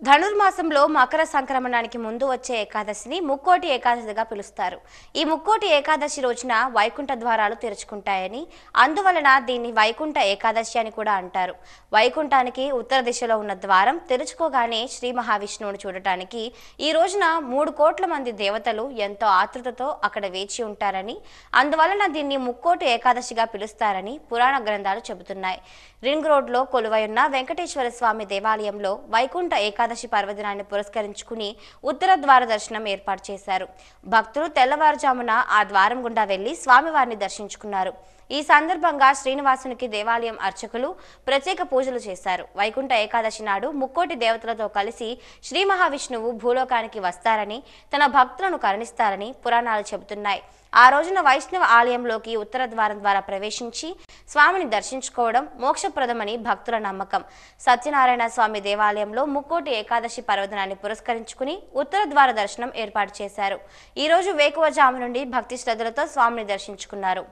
ధనుర్మాసంలో మకర సంక్రమణానికి ముందు వచ్చే ఏకాదశిని ముక్కోటి ఏకాదశిగా పిలుస్తారు. ఈ ముక్కోటి ఏకాదశి రోజున వైకుంఠ ద్వారాలు తెరుచుకుంటాయని, అందువలన దీన్ని వైకుంఠ ఏకాదశి అని కూడా అంటారు. వైకుంఠానికి ఉత్తర దిశలో ఉన్న ద్వారం తెరుచుకోగానే శ్రీ మహావిష్ణువును చూడటానికి ఈ రోజున 3 కోట్ల మంది దేవతలు ఎంతో ఆతృతతో అక్కడ వేచి ఉంటారని, అందువలన దీన్ని ముక్కోటి ఏకాదశిగా పిలుస్తారని పురాణ గ్రంథాలు చెబుతున్నాయి. రింగ్ రోడ్లో కొలువైన వెంకటేశ్వర స్వామి దేవాలయంలో వైకుంఠ ఏకాదశి పర్వదినాన్ని పురస్కరించుకుని ఉత్తర ద్వార దర్శనం ఏర్పాటు చేశారు. భక్తులు తెల్లవారుజామున ఆ ద్వారం గుండా వెళ్లి స్వామివారిని దర్శించుకున్నారు. ఈ సందర్భంగా శ్రీనివాసునికి దేవాలయం అర్చకులు ప్రత్యేక పూజలు చేశారు. వైకుంఠ ఏకాదశి నాడు ముక్కోటి దేవతలతో కలిసి శ్రీ మహావిష్ణువు భూలోకానికి వస్తారని, తన భక్తులను కరుణిస్తారని పురాణాలు చెబుతున్నాయి. ఆ రోజున వైష్ణవ ఆలయంలోకి ఉత్తర ద్వారం ద్వారా ప్రవేశించి స్వామిని దర్శించుకోవడం మోక్షప్రదమని భక్తుల నమ్మకం. సత్యనారాయణ స్వామి దేవాలయంలో ముక్కోటి ఏకాదశి పర్వదినాన్ని పురస్కరించుకుని ఉత్తర ద్వార దర్శనం ఏర్పాటు చేశారు. ఈ రోజు వేకువజాము నుండి భక్తి శ్రద్ధలతో స్వామిని దర్శించుకున్నారు.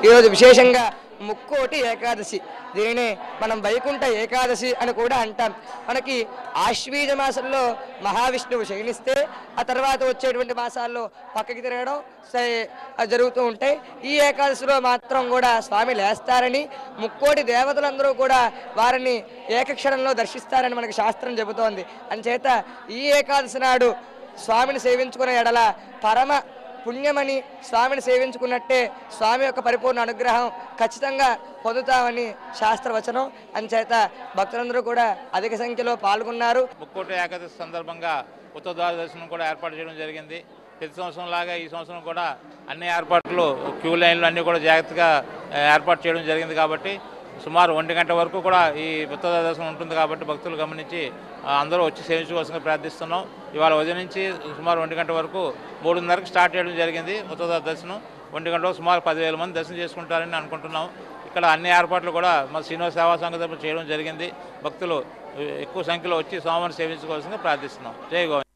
ఈరోజు విశేషంగా ముక్కోటి ఏకాదశి, దీనినే మనం వైకుంఠ ఏకాదశి అని కూడా అంటాం. మనకి ఆశ్వీజ మాసంలో మహావిష్ణువు శయనిస్తే ఆ తర్వాత వచ్చేటువంటి మాసాల్లో పక్కకి తిరగడం జరుగుతూ ఉంటాయి. ఈ ఏకాదశిలో మాత్రం కూడా స్వామి లేస్తారని, ముక్కోటి దేవతలందరూ కూడా వారిని ఏకక్షణంలో దర్శిస్తారని మనకి శాస్త్రం చెబుతోంది. అంచేత ఈ ఏకాదశి నాడు స్వామిని సేవించుకునే ఎడల పరమ పుణ్యమని, స్వామిని సేవించుకున్నట్టే స్వామి యొక్క పరిపూర్ణ అనుగ్రహం ఖచ్చితంగా పొందుతామని శాస్త్రవచనం. అంచేత భక్తులందరూ కూడా అధిక సంఖ్యలో పాల్గొన్నారు. ముక్కోటి ఏకాదశి సందర్భంగా ఉత్తర ద్వార దర్శనం కూడా ఏర్పాటు చేయడం జరిగింది. ప్రతి సంవత్సరం లాగా ఈ సంవత్సరం కూడా అన్ని ఏర్పాట్లు, క్యూ లైన్లు అన్నీ కూడా జాగ్రత్తగా ఏర్పాటు చేయడం జరిగింది. కాబట్టి సుమారు 1 గంట వరకు కూడా ఈ ఉత్తర దర్శనం ఉంటుంది కాబట్టి భక్తులు గమనించి అందరూ వచ్చి సేవించుకోవాల్సిందిగా ప్రార్థిస్తున్నాం. ఇవాళ ఉదయం నుంచి సుమారు 1 గంట వరకు 3:30కి స్టార్ట్ చేయడం జరిగింది ఉత్తర దర్శనం. 1 గంటలో సుమారు 10,000 మంది దర్శనం చేసుకుంటారని అనుకుంటున్నాం. ఇక్కడ అన్ని ఏర్పాట్లు కూడా మన శ్రీనివాస సేవా సంఘ తరపున చేయడం జరిగింది. భక్తులు ఎక్కువ సంఖ్యలో వచ్చి స్వామివారిని సేవించుకోవాల్సిందిగా ప్రార్థిస్తున్నాం. జై గోవింద్.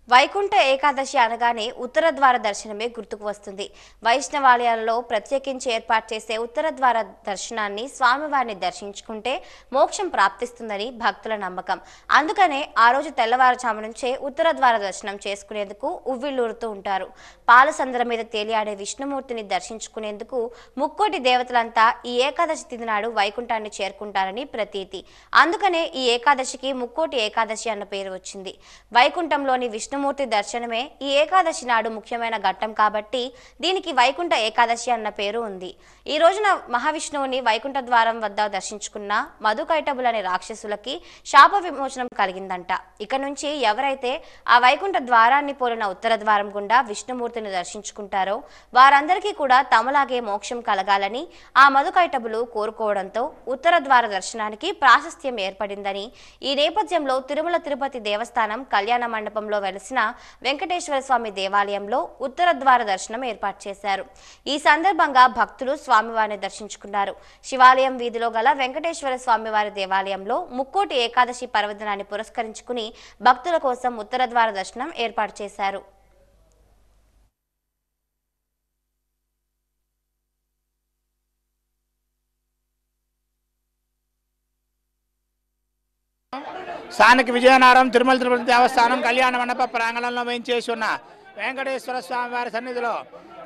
వైకుంఠ ఏకాదశి అనగానే ఉత్తర ద్వార దర్శనమే గుర్తుకు వస్తుంది. వైష్ణవాలయాలలో ప్రత్యేకించి ఏర్పాటు చేసే ఉత్తర ద్వార దర్శనాన్ని స్వామివారిని దర్శించుకుంటే మోక్షం ప్రాప్తిస్తుందని భక్తుల నమ్మకం. అందుకనే ఆ రోజు తెల్లవారుజాము నుంచే ఉత్తర ద్వార దర్శనం చేసుకునేందుకు ఉవ్విళ్ళూరుతూ ఉంటారు. పాలసంద్ర మీద తేలియాడే విష్ణుమూర్తిని దర్శించుకునేందుకు ముక్కోటి దేవతలంతా ఈ ఏకాదశి తిథి నాడు వైకుంఠాన్ని చేరుకుంటారని ప్రతీతి. అందుకనే ఈ ఏకాదశికి ముక్కోటి ఏకాదశి అన్న పేరు వచ్చింది. వైకుంఠంలోని విష్ణుమూర్తి దర్శనమే ఈ ఏకాదశి నాడు ముఖ్యమైన ఘట్టం కాబట్టి దీనికి వైకుంఠ ఏకాదశి అన్న పేరు ఉంది. ఈ రోజున మహావిష్ణువుని వైకుంఠ ద్వారం వద్ద దర్శించుకున్న మధుకైటబులనే రాక్షసులకి శాప విమోచనం కలిగిందంట. ఇక నుంచి ఎవరైతే ఆ వైకుంఠ ద్వారాన్ని పోలిన ఉత్తర ద్వారం గుండా విష్ణుమూర్తిని దర్శించుకుంటారో వారందరికీ కూడా తమలాగే మోక్షం కలగాలని ఆ మధుకైటబులు కోరుకోవడంతో ఉత్తర ద్వార దర్శనానికి ప్రాశస్త్యం ఏర్పడిందని, ఈ నేపథ్యంలో తిరుమల తిరుపతి దేవస్థానం కళ్యాణ మండపంలో వెలిసిన వెంకటేశ్వర స్వామి దేవాలయంలో ఉత్తర ద్వార దర్శనం ఏర్పాటు చేశారు. ఈ సందర్భంగా భక్తులు స్వామివారిని దర్శించుకున్నారు. శివాలయం వీధిలో గల వెంకటేశ్వర స్వామివారి దేవాలయంలో ముక్కోటి ఏకాదశి పర్వదినాన్ని పురస్కరించుకుని భక్తుల కోసం ఉత్తర ద్వార దర్శనం ఏర్పాటు చేశారు. స్థానిక విజయనగరం తిరుమల తిరుపతి దేవస్థానం కళ్యాణ మండప ప్రాంగణంలో వేయించేసి ఉన్న వెంకటేశ్వర స్వామివారి సన్నిధిలో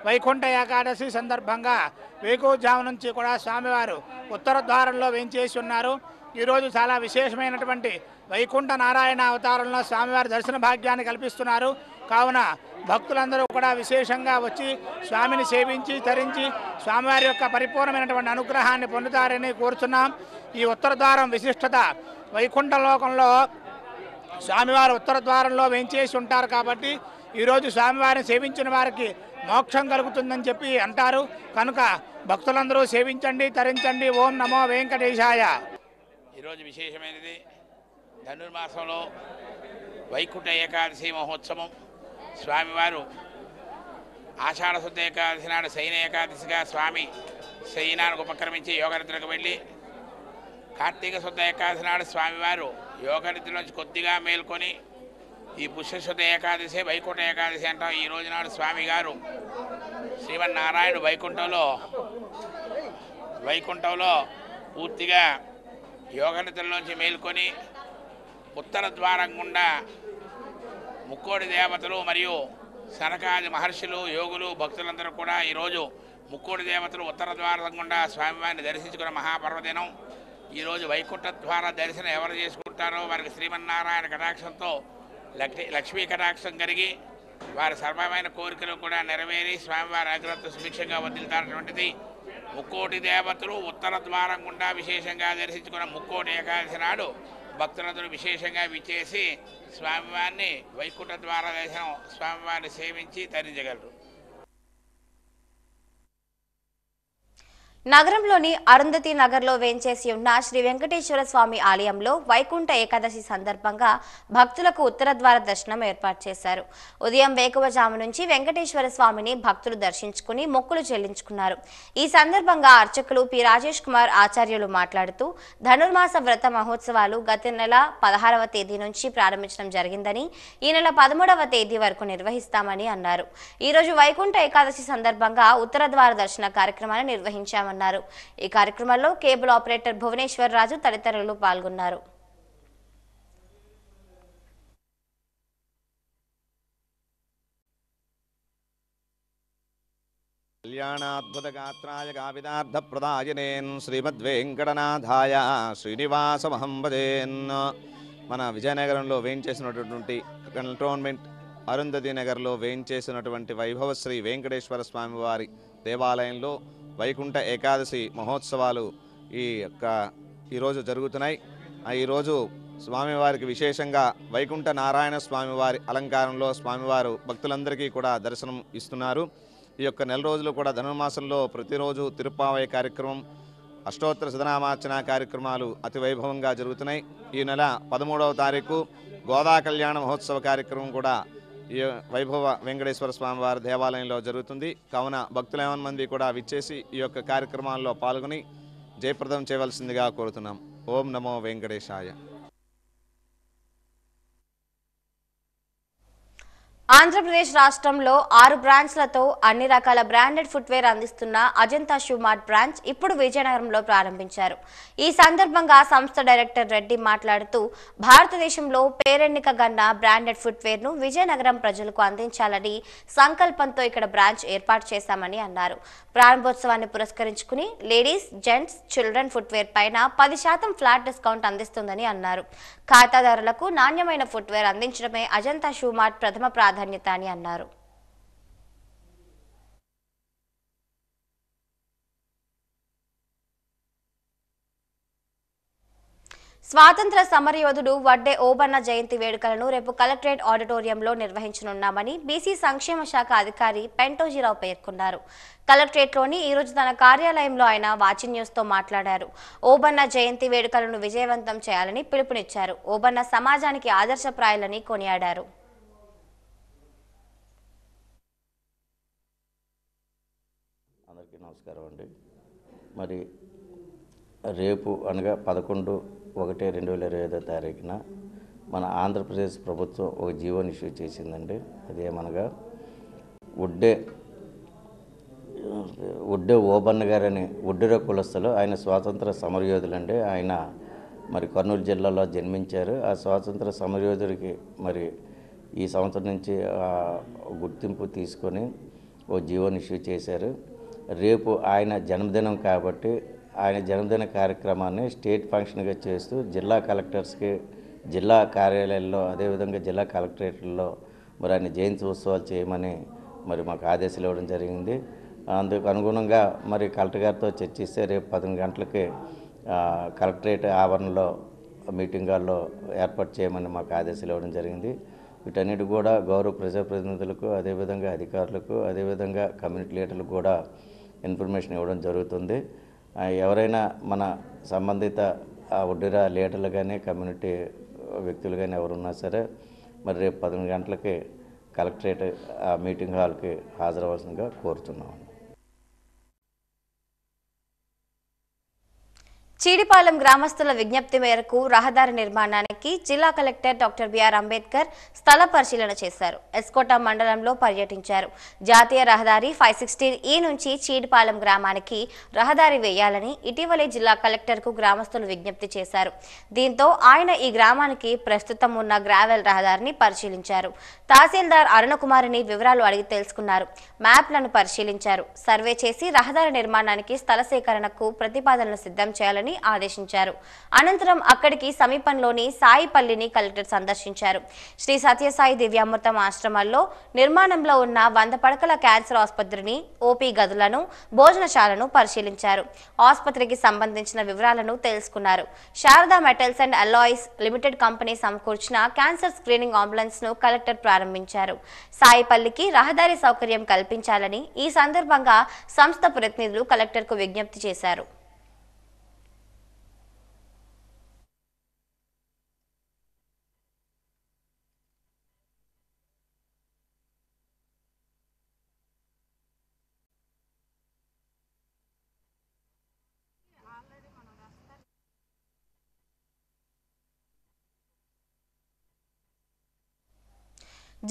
వైకుంఠ ఏకాదశి సందర్భంగా వేకువజాము నుంచి కూడా స్వామివారు ఉత్తర ద్వారంలో వేయించేసి ఉన్నారు. ఈరోజు చాలా విశేషమైనటువంటి వైకుంఠ నారాయణ అవతారంలో స్వామివారి దర్శన భాగ్యాన్ని కల్పిస్తున్నారు. కావున భక్తులందరూ కూడా విశేషంగా వచ్చి స్వామిని సేవించి తరించి స్వామివారి యొక్క పరిపూర్ణమైనటువంటి అనుగ్రహాన్ని పొందుతారని కోరుతున్నాం. ఈ ఉత్తర ద్వారం విశిష్టత వైకుంఠ లోకంలో స్వామివారు ఉత్తర ద్వారంలో వేంచేసి ఉంటారు కాబట్టి ఈరోజు స్వామివారిని సేవించిన వారికి మోక్షం కలుగుతుందని చెప్పి అంటారు. కనుక భక్తులందరూ సేవించండి, తరించండి. ఓం నమో వెంకటేశాయ. ఈరోజు విశేషమైనది ధనుర్మాసంలో వైకుంఠ ఏకాదశి మహోత్సవం. స్వామివారు ఆషాఢ శుద్ధ ఏకాదశి నాడు శయన ఏకాదశిగా స్వామి శయనానికి ఉపక్రమించి యోగనిద్రకు వెళ్ళి, కార్తీక శుద్ధ ఏకాదశి నాడు స్వామివారు యోగనిద్ర నుంచి కొద్దిగా మేల్కొని ఈ పుష్యశుద్ధ ఏకాదశి వైకుంఠ ఏకాదశి అంటాం. ఈ రోజు నాడు స్వామి గారు శ్రీమన్నారాయణుడు వైకుంఠంలో పూర్తిగా యోగనిద్రలోంచి మేల్కొని ఉత్తర ద్వారం గుండా ముక్కోడి దేవతలు మరియు సనకాది మహర్షులు, యోగులు, భక్తులందరూ కూడా ఈరోజు ముక్కోడి దేవతలు ఉత్తర ద్వారం గుండా స్వామివారిని దర్శించుకున్న మహాపర్వదినం. ఈరోజు వైకుంఠ ద్వార దర్శనం ఎవరు చేసుకుంటారో వారికి శ్రీమన్నారాయణ కటాక్షంతో లక్ష్మీ కటాక్షం కలిగి వారి సర్వమైన కోరికలు కూడా నెరవేరి స్వామివారి అగ్రత సుభిక్షంగా వదిలితారటువంటిది. ముక్కోటి దేవతలు ఉత్తర ద్వారం గుండా విశేషంగా దర్శించుకున్న ముక్కోటి ఏకాదశి నాడు భక్తులందరూ విశేషంగా విచ్చేసి స్వామివారిని వైకుంఠ ద్వార దర్శనం స్వామివారిని సేవించి తరించగలరు. నగరంలోని అరుంధతి నగర్లో వేంచేసి ఉన్న శ్రీ వెంకటేశ్వర స్వామి ఆలయంలో వైకుంఠ ఏకాదశి సందర్భంగా భక్తులకు ఉత్తర ద్వార దర్శనం ఏర్పాటు చేశారు. ఉదయం వేకువజాము నుంచి వెంకటేశ్వర స్వామిని భక్తులు దర్శించుకుని మొక్కులు చెల్లించుకున్నారు. ఈ సందర్భంగా అర్చకులు పి రాజేష్ కుమార్ ఆచార్యులు మాట్లాడుతూ ధనుర్మాస వ్రత మహోత్సవాలు గత నెల 16వ తేదీ నుంచి ప్రారంభించడం జరిగిందని, ఈ నెల 13వ తేదీ వరకు నిర్వహిస్తామని అన్నారు. ఈ రోజు వైకుంఠ ఏకాదశి సందర్భంగా ఉత్తర ద్వార దర్శన కార్యక్రమాన్ని నిర్వహించామన్నారు. ఈ కార్యక్రమంలో కేబుల్ ఆపరేటర్ భువనేశ్వర్ రాజు తదితరులు పాల్గొన్నారు. కళ్యాణాద్భుత గాత్రాయ కావిదార్థ ప్రదాయనేన్ శ్రీమద్వేంకటనాథాయ శ్రీనివాసమహం భజేన్. మన విజయనగరంలో వేయించేసినటువంటి కంటోన్మెంట్ అరుంధతి నగర్లో వేయించేసినటువంటి వైభవశ్రీ వెంకటేశ్వర స్వామివారి దేవాలయంలో వైకుంఠ ఏకాదశి మహోత్సవాలు ఈరోజు జరుగుతున్నాయి. ఈరోజు స్వామివారికి విశేషంగా వైకుంఠ నారాయణ స్వామివారి అలంకారంలో స్వామివారు భక్తులందరికీ కూడా దర్శనం ఇస్తున్నారు. ఈ యొక్క నెల రోజులు కూడా ధనుర్మాసంలో ప్రతిరోజు తిరుప్పావయ కార్యక్రమం, అష్టోత్తర శతనామార్చన కార్యక్రమాలు అతి వైభవంగా జరుగుతున్నాయి. ఈ నెల 13వ తారీఖు గోదా కళ్యాణ మహోత్సవ కార్యక్రమం కూడా ఈ వైభవ వెంకటేశ్వర స్వామి వారి దేవాలయంలో జరుగుతుంది. కావున భక్తులు 50 మంది కూడా విచ్చేసి ఈ యొక్క కార్యక్రమాల్లో పాల్గొని జయప్రదం చేయవలసిందిగా కోరుతున్నాం. ఓం నమో వెంకటేశాయ. ఆంధ్రప్రదేశ్ రాష్ట్రంలో 6 బ్రాంచ్లతో అన్ని రకాల బ్రాండెడ్ ఫుట్వేర్ అందిస్తున్న అజంతా షూ మార్ట్ బ్రాంచ్ ఇప్పుడు విజయనగరంలో ప్రారంభించారు. ఈ సందర్భంగా సంస్థ డైరెక్టర్ రెడ్డి మాట్లాడుతూ భారతదేశంలో పేరెన్నికగన్న బ్రాండెడ్ ఫుట్వేర్ను విజయనగరం ప్రజలకు అందించాలని సంకల్పంతో ఇక్కడ బ్రాంచ్ ఏర్పాటు చేశామని అన్నారు. ప్రారంభోత్సవాన్ని పురస్కరించుకుని లేడీస్, జెంట్స్, చిల్డ్రన్ ఫుట్వేర్ పైన 10% ఫ్లాట్ డిస్కౌంట్ అందిస్తుందని అన్నారు. ఖాతాదారులకు నాణ్యమైన ఫుట్వేర్ అందించడమే అజంతా షూ మార్ట్ ప్రథమ ప్రాధాన్యత అని అన్నారు. స్వాతంత్ర సమరయోధుడు వడ్డే ఓబన్న జయంతి వేడుకలను రేపు కలెక్టరేట్ ఆడిటోరియంలో నిర్వహించనున్నామని బీసీ సంక్షేమ శాఖ అధికారి పెంటోజీరావు పేర్కొన్నారు. కలెక్టరేట్లోని ఈరోజు తన కార్యాలయంలో ఆయన వాచి న్యూస్తో మాట్లాడారు. ఓబన్న జయంతి వేడుకలను విజయవంతం చేయాలని పిలుపునిచ్చారు. ఓబన్న సమాజానికి ఆదర్శప్రాయాలని కొనియాడారు. అందరికీ నమస్కారం అండి. మరి రేపు అనగా 11/1/2025 మన ఆంధ్రప్రదేశ్ ప్రభుత్వం ఒక జీవోని ఇష్యూ చేసిందండి. అదేమనగా ఉడ్డే ఓబన్న గారని ఉడ్డిర కులస్తులు, ఆయన స్వాతంత్ర సమరయోధులండి. ఆయన మరి కర్నూలు జిల్లాలో జన్మించారు. ఆ స్వాతంత్ర సమరయోధుడికి మరి ఈ సంవత్సరం నుంచి గుర్తింపు తీసుకొని ఓ జీవోని ఇష్యూ చేశారు. రేపు ఆయన జన్మదినం కాబట్టి ఆయన జన్మదిన కార్యక్రమాన్ని స్టేట్ ఫంక్షన్గా చేస్తూ జిల్లా కలెక్టర్స్కి, జిల్లా కార్యాలయాల్లో, అదేవిధంగా జిల్లా కలెక్టరేట్లలో మరి ఆయన జయంతి ఉత్సవాలు చేయమని మరి మాకు ఆదేశాలు ఇవ్వడం జరిగింది. అందుకు అనుగుణంగా మరి కలెక్టర్ గారితో చర్చిస్తే రేపు 11 గంటలకి కలెక్టరేట్ ఆవరణలో మీటింగ్ హాల్లో ఏర్పాటు చేయమని మాకు ఆదేశాలు ఇవ్వడం జరిగింది. వీటన్నిటి కూడా గౌరవ ప్రజాప్రతినిధులకు, అదేవిధంగా అధికారులకు, అదేవిధంగా కమ్యూనిటీ లీడర్లకు కూడా ఇన్ఫర్మేషన్ ఇవ్వడం జరుగుతుంది. ఎవరైనా మన సంబంధిత ఉడ్డిర లీడర్లు కానీ, కమ్యూనిటీ వ్యక్తులు కానీ ఎవరున్నా సరే మరి రేపు 11 గంటలకి కలెక్టరేట్ మీటింగ్ హాల్కి హాజరవలసిందిగా కోరుతున్నాం. చీడిపాలెం గ్రామస్తుల విజ్ఞప్తి మేరకు రహదారి నిర్మాణానికి జిల్లా కలెక్టర్ డాక్టర్ బిఆర్ అంబేద్కర్ స్థల పరిశీలన చేశారు. ఎస్కోట మండలంలో పర్యటించారు. జాతీయ రహదారి 516E నుంచి చీడిపాలెం గ్రామానికి రహదారి వేయాలని ఇటీవలే జిల్లా కలెక్టర్కు గ్రామస్తులు విజ్ఞప్తి చేశారు. దీంతో ఆయన ఈ గ్రామానికి ప్రస్తుతం ఉన్న గ్రావెల్ రహదారిని పరిశీలించారు. తహసీల్దార్ అరుణకుమారిని వివరాలు అడిగి తెలుసుకున్నారు. మ్యాప్లను పరిశీలించారు. సర్వే చేసి రహదారి నిర్మాణానికి స్థల సేకరణకు ప్రతిపాదనలు సిద్ధం చేయాలని ఆదేశించారు. అనంతరం అక్కడికి సమీపంలోని సాయిపల్లిని కలెక్టర్ సందర్శించారు. శ్రీ సత్యసాయి దివ్యామృతం ఆశ్రమాల్లో నిర్మాణంలో ఉన్న 100 పడకల క్యాన్సర్ ఆసుపత్రిని, ఓపీ గదులను, భోజనశాలను పరిశీలించారు. ఆసుపత్రికి సంబంధించిన వివరాలను తెలుసుకున్నారు. Sharada metals and alloys limited company సమకూర్చిన క్యాన్సర్ స్క్రీనింగ్ అంబులెన్స్ ను కలెక్టర్ ప్రారంభించారు. సాయిపల్లికి రహదారి సౌకర్యం కల్పించాలని ఈ సందర్భంగా సంస్థ ప్రతినిధులు కలెక్టర్కు విజ్ఞప్తి చేశారు.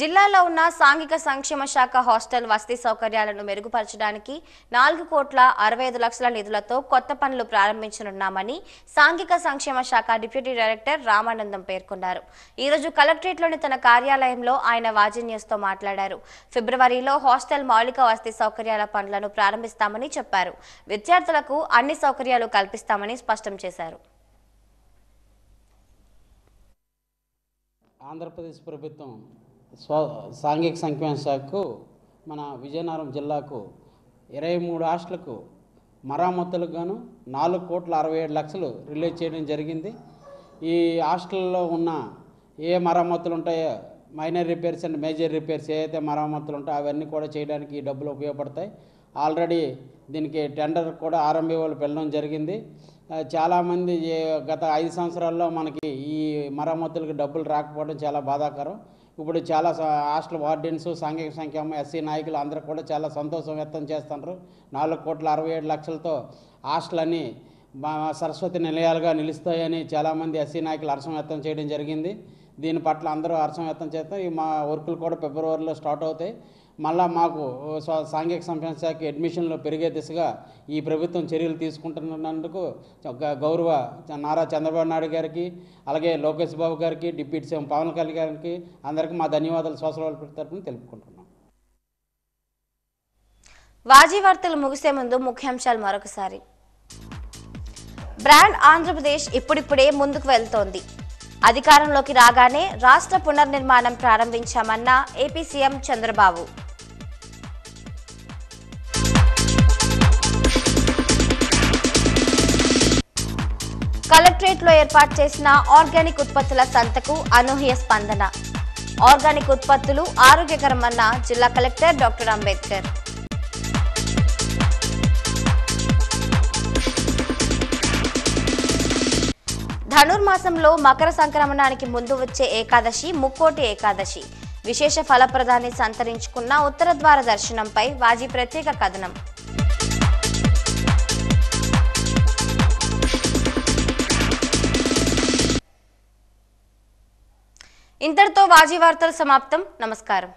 జిల్లాలో ఉన్న సాంఘిక సంక్షేమ శాఖ హాస్టల్ వసతి సౌకర్యాలను మెరుగుపరచడానికి 4,65,00,000 నిధులతో కొత్త పనులు ప్రారంభించనున్నామని సాంఘిక సంక్షేమ శాఖ డిప్యూటీ డైరెక్టర్ రామానందం పేర్కొన్నారు. ఈరోజు కలెక్టరేట్లోని తన కార్యాలయంలో ఆయన వాజీ న్యూస్తో మాట్లాడారు. ఫిబ్రవరిలో హాస్టల్ మౌలిక వసతి సౌకర్యాల పనులను ప్రారంభిస్తామని చెప్పారు. విద్యార్థులకు అన్ని సౌకర్యాలు కల్పిస్తామని స్పష్టం చేశారు. ఆంధ్రప్రదేశ్ ప్రభుత్వం సాంఘిక సంక్షేమ శాఖకు మన విజయనగరం జిల్లాకు 23 హాస్టళ్లకు మరామతులకు గాను 4,67,00,000 రిలీజ్ చేయడం జరిగింది. ఈ హాస్టల్లో ఉన్న ఏ మరమ్మతులు ఉంటాయో minor repairs and major repairs ఏవైతే మరమ్మతులు ఉంటాయో అవన్నీ కూడా చేయడానికి ఈ డబ్బులు ఉపయోగపడతాయి. ఆల్రెడీ దీనికి టెండర్ కూడా ఆర్ఎంబీ వాళ్ళు వెళ్ళడం జరిగింది. చాలామంది గత 5 సంవత్సరాల్లో మనకి ఈ మరమ్మతులకు డబ్బులు రాకపోవడం చాలా బాధాకరం. ఇప్పుడు చాలా హాస్టల్ వార్డెన్స్, సాంఘిక సంక్షేమ, ఎస్సీ నాయకులు అందరూ కూడా చాలా సంతోషం వ్యక్తం చేస్తున్నారు. 4,67,00,000తో హాస్టల్ అని సరస్వతి నిలయాలుగా నిలుస్తాయని చాలామంది ఎస్సీ నాయకులు హర్షం వ్యక్తం చేయడం జరిగింది. దీని పట్ల అందరూ హర్షం వ్యక్తం చేస్తాం. ఈ మా వర్కులు కూడా ఫిబ్రవరిలో స్టార్ట్ అవుతాయి. మళ్ళా మాకు సాంఘిక సంక్షేమ శాఖ అడ్మిషన్లు పెరిగే దిశగా ఈ ప్రభుత్వం చర్యలు తీసుకుంటున్నందుకు గౌరవ నారా చంద్రబాబు నాయుడు గారికి, అలాగే లోకేష్ బాబు గారికి, డిప్యూటీ సీఎం పవన్ కళ్యాణ్ గారికి అందరికీ మా ధన్యవాదాలు సోషల్ వెల్ఫేర్ తరఫున తెలుపుకుంటున్నాం. వాజీ వార్తలు ముగిసే ముందు ముఖ్యాంశాలు మరొకసారి. బ్రాండ్ ఆంధ్రప్రదేశ్ ఇప్పుడిప్పుడే ముందుకు వెళ్తోంది. అధికారంలోకి రాగానే రాష్ట్ర పునర్నిర్మాణం ప్రారంభించామన్న ఏపీ సీఎం చంద్రబాబు. కలెక్టరేట్లో ఏర్పాటు చేసిన ఆర్గానిక్ ఉత్పత్తుల సంతకు అనూహ్య స్పందన. ఆర్గానిక్ ఉత్పత్తులు ఆరోగ్యకరమన్న జిల్లా కలెక్టర్ డాక్టర్ అంబేద్కర్. ధనుర్మాసంలో మకర సంక్రమణానికి ముందు వచ్చే ఏకాదశి ముక్కోటి ఏకాదశి. విశేష ఫలప్రదాన్ని సంతరించుకున్న ఉత్తర ద్వార దర్శనంపై వాజీ ప్రత్యేక కథనం. ఇంతటితో వాజీ వార్తలు సమాప్తం. నమస్కారం.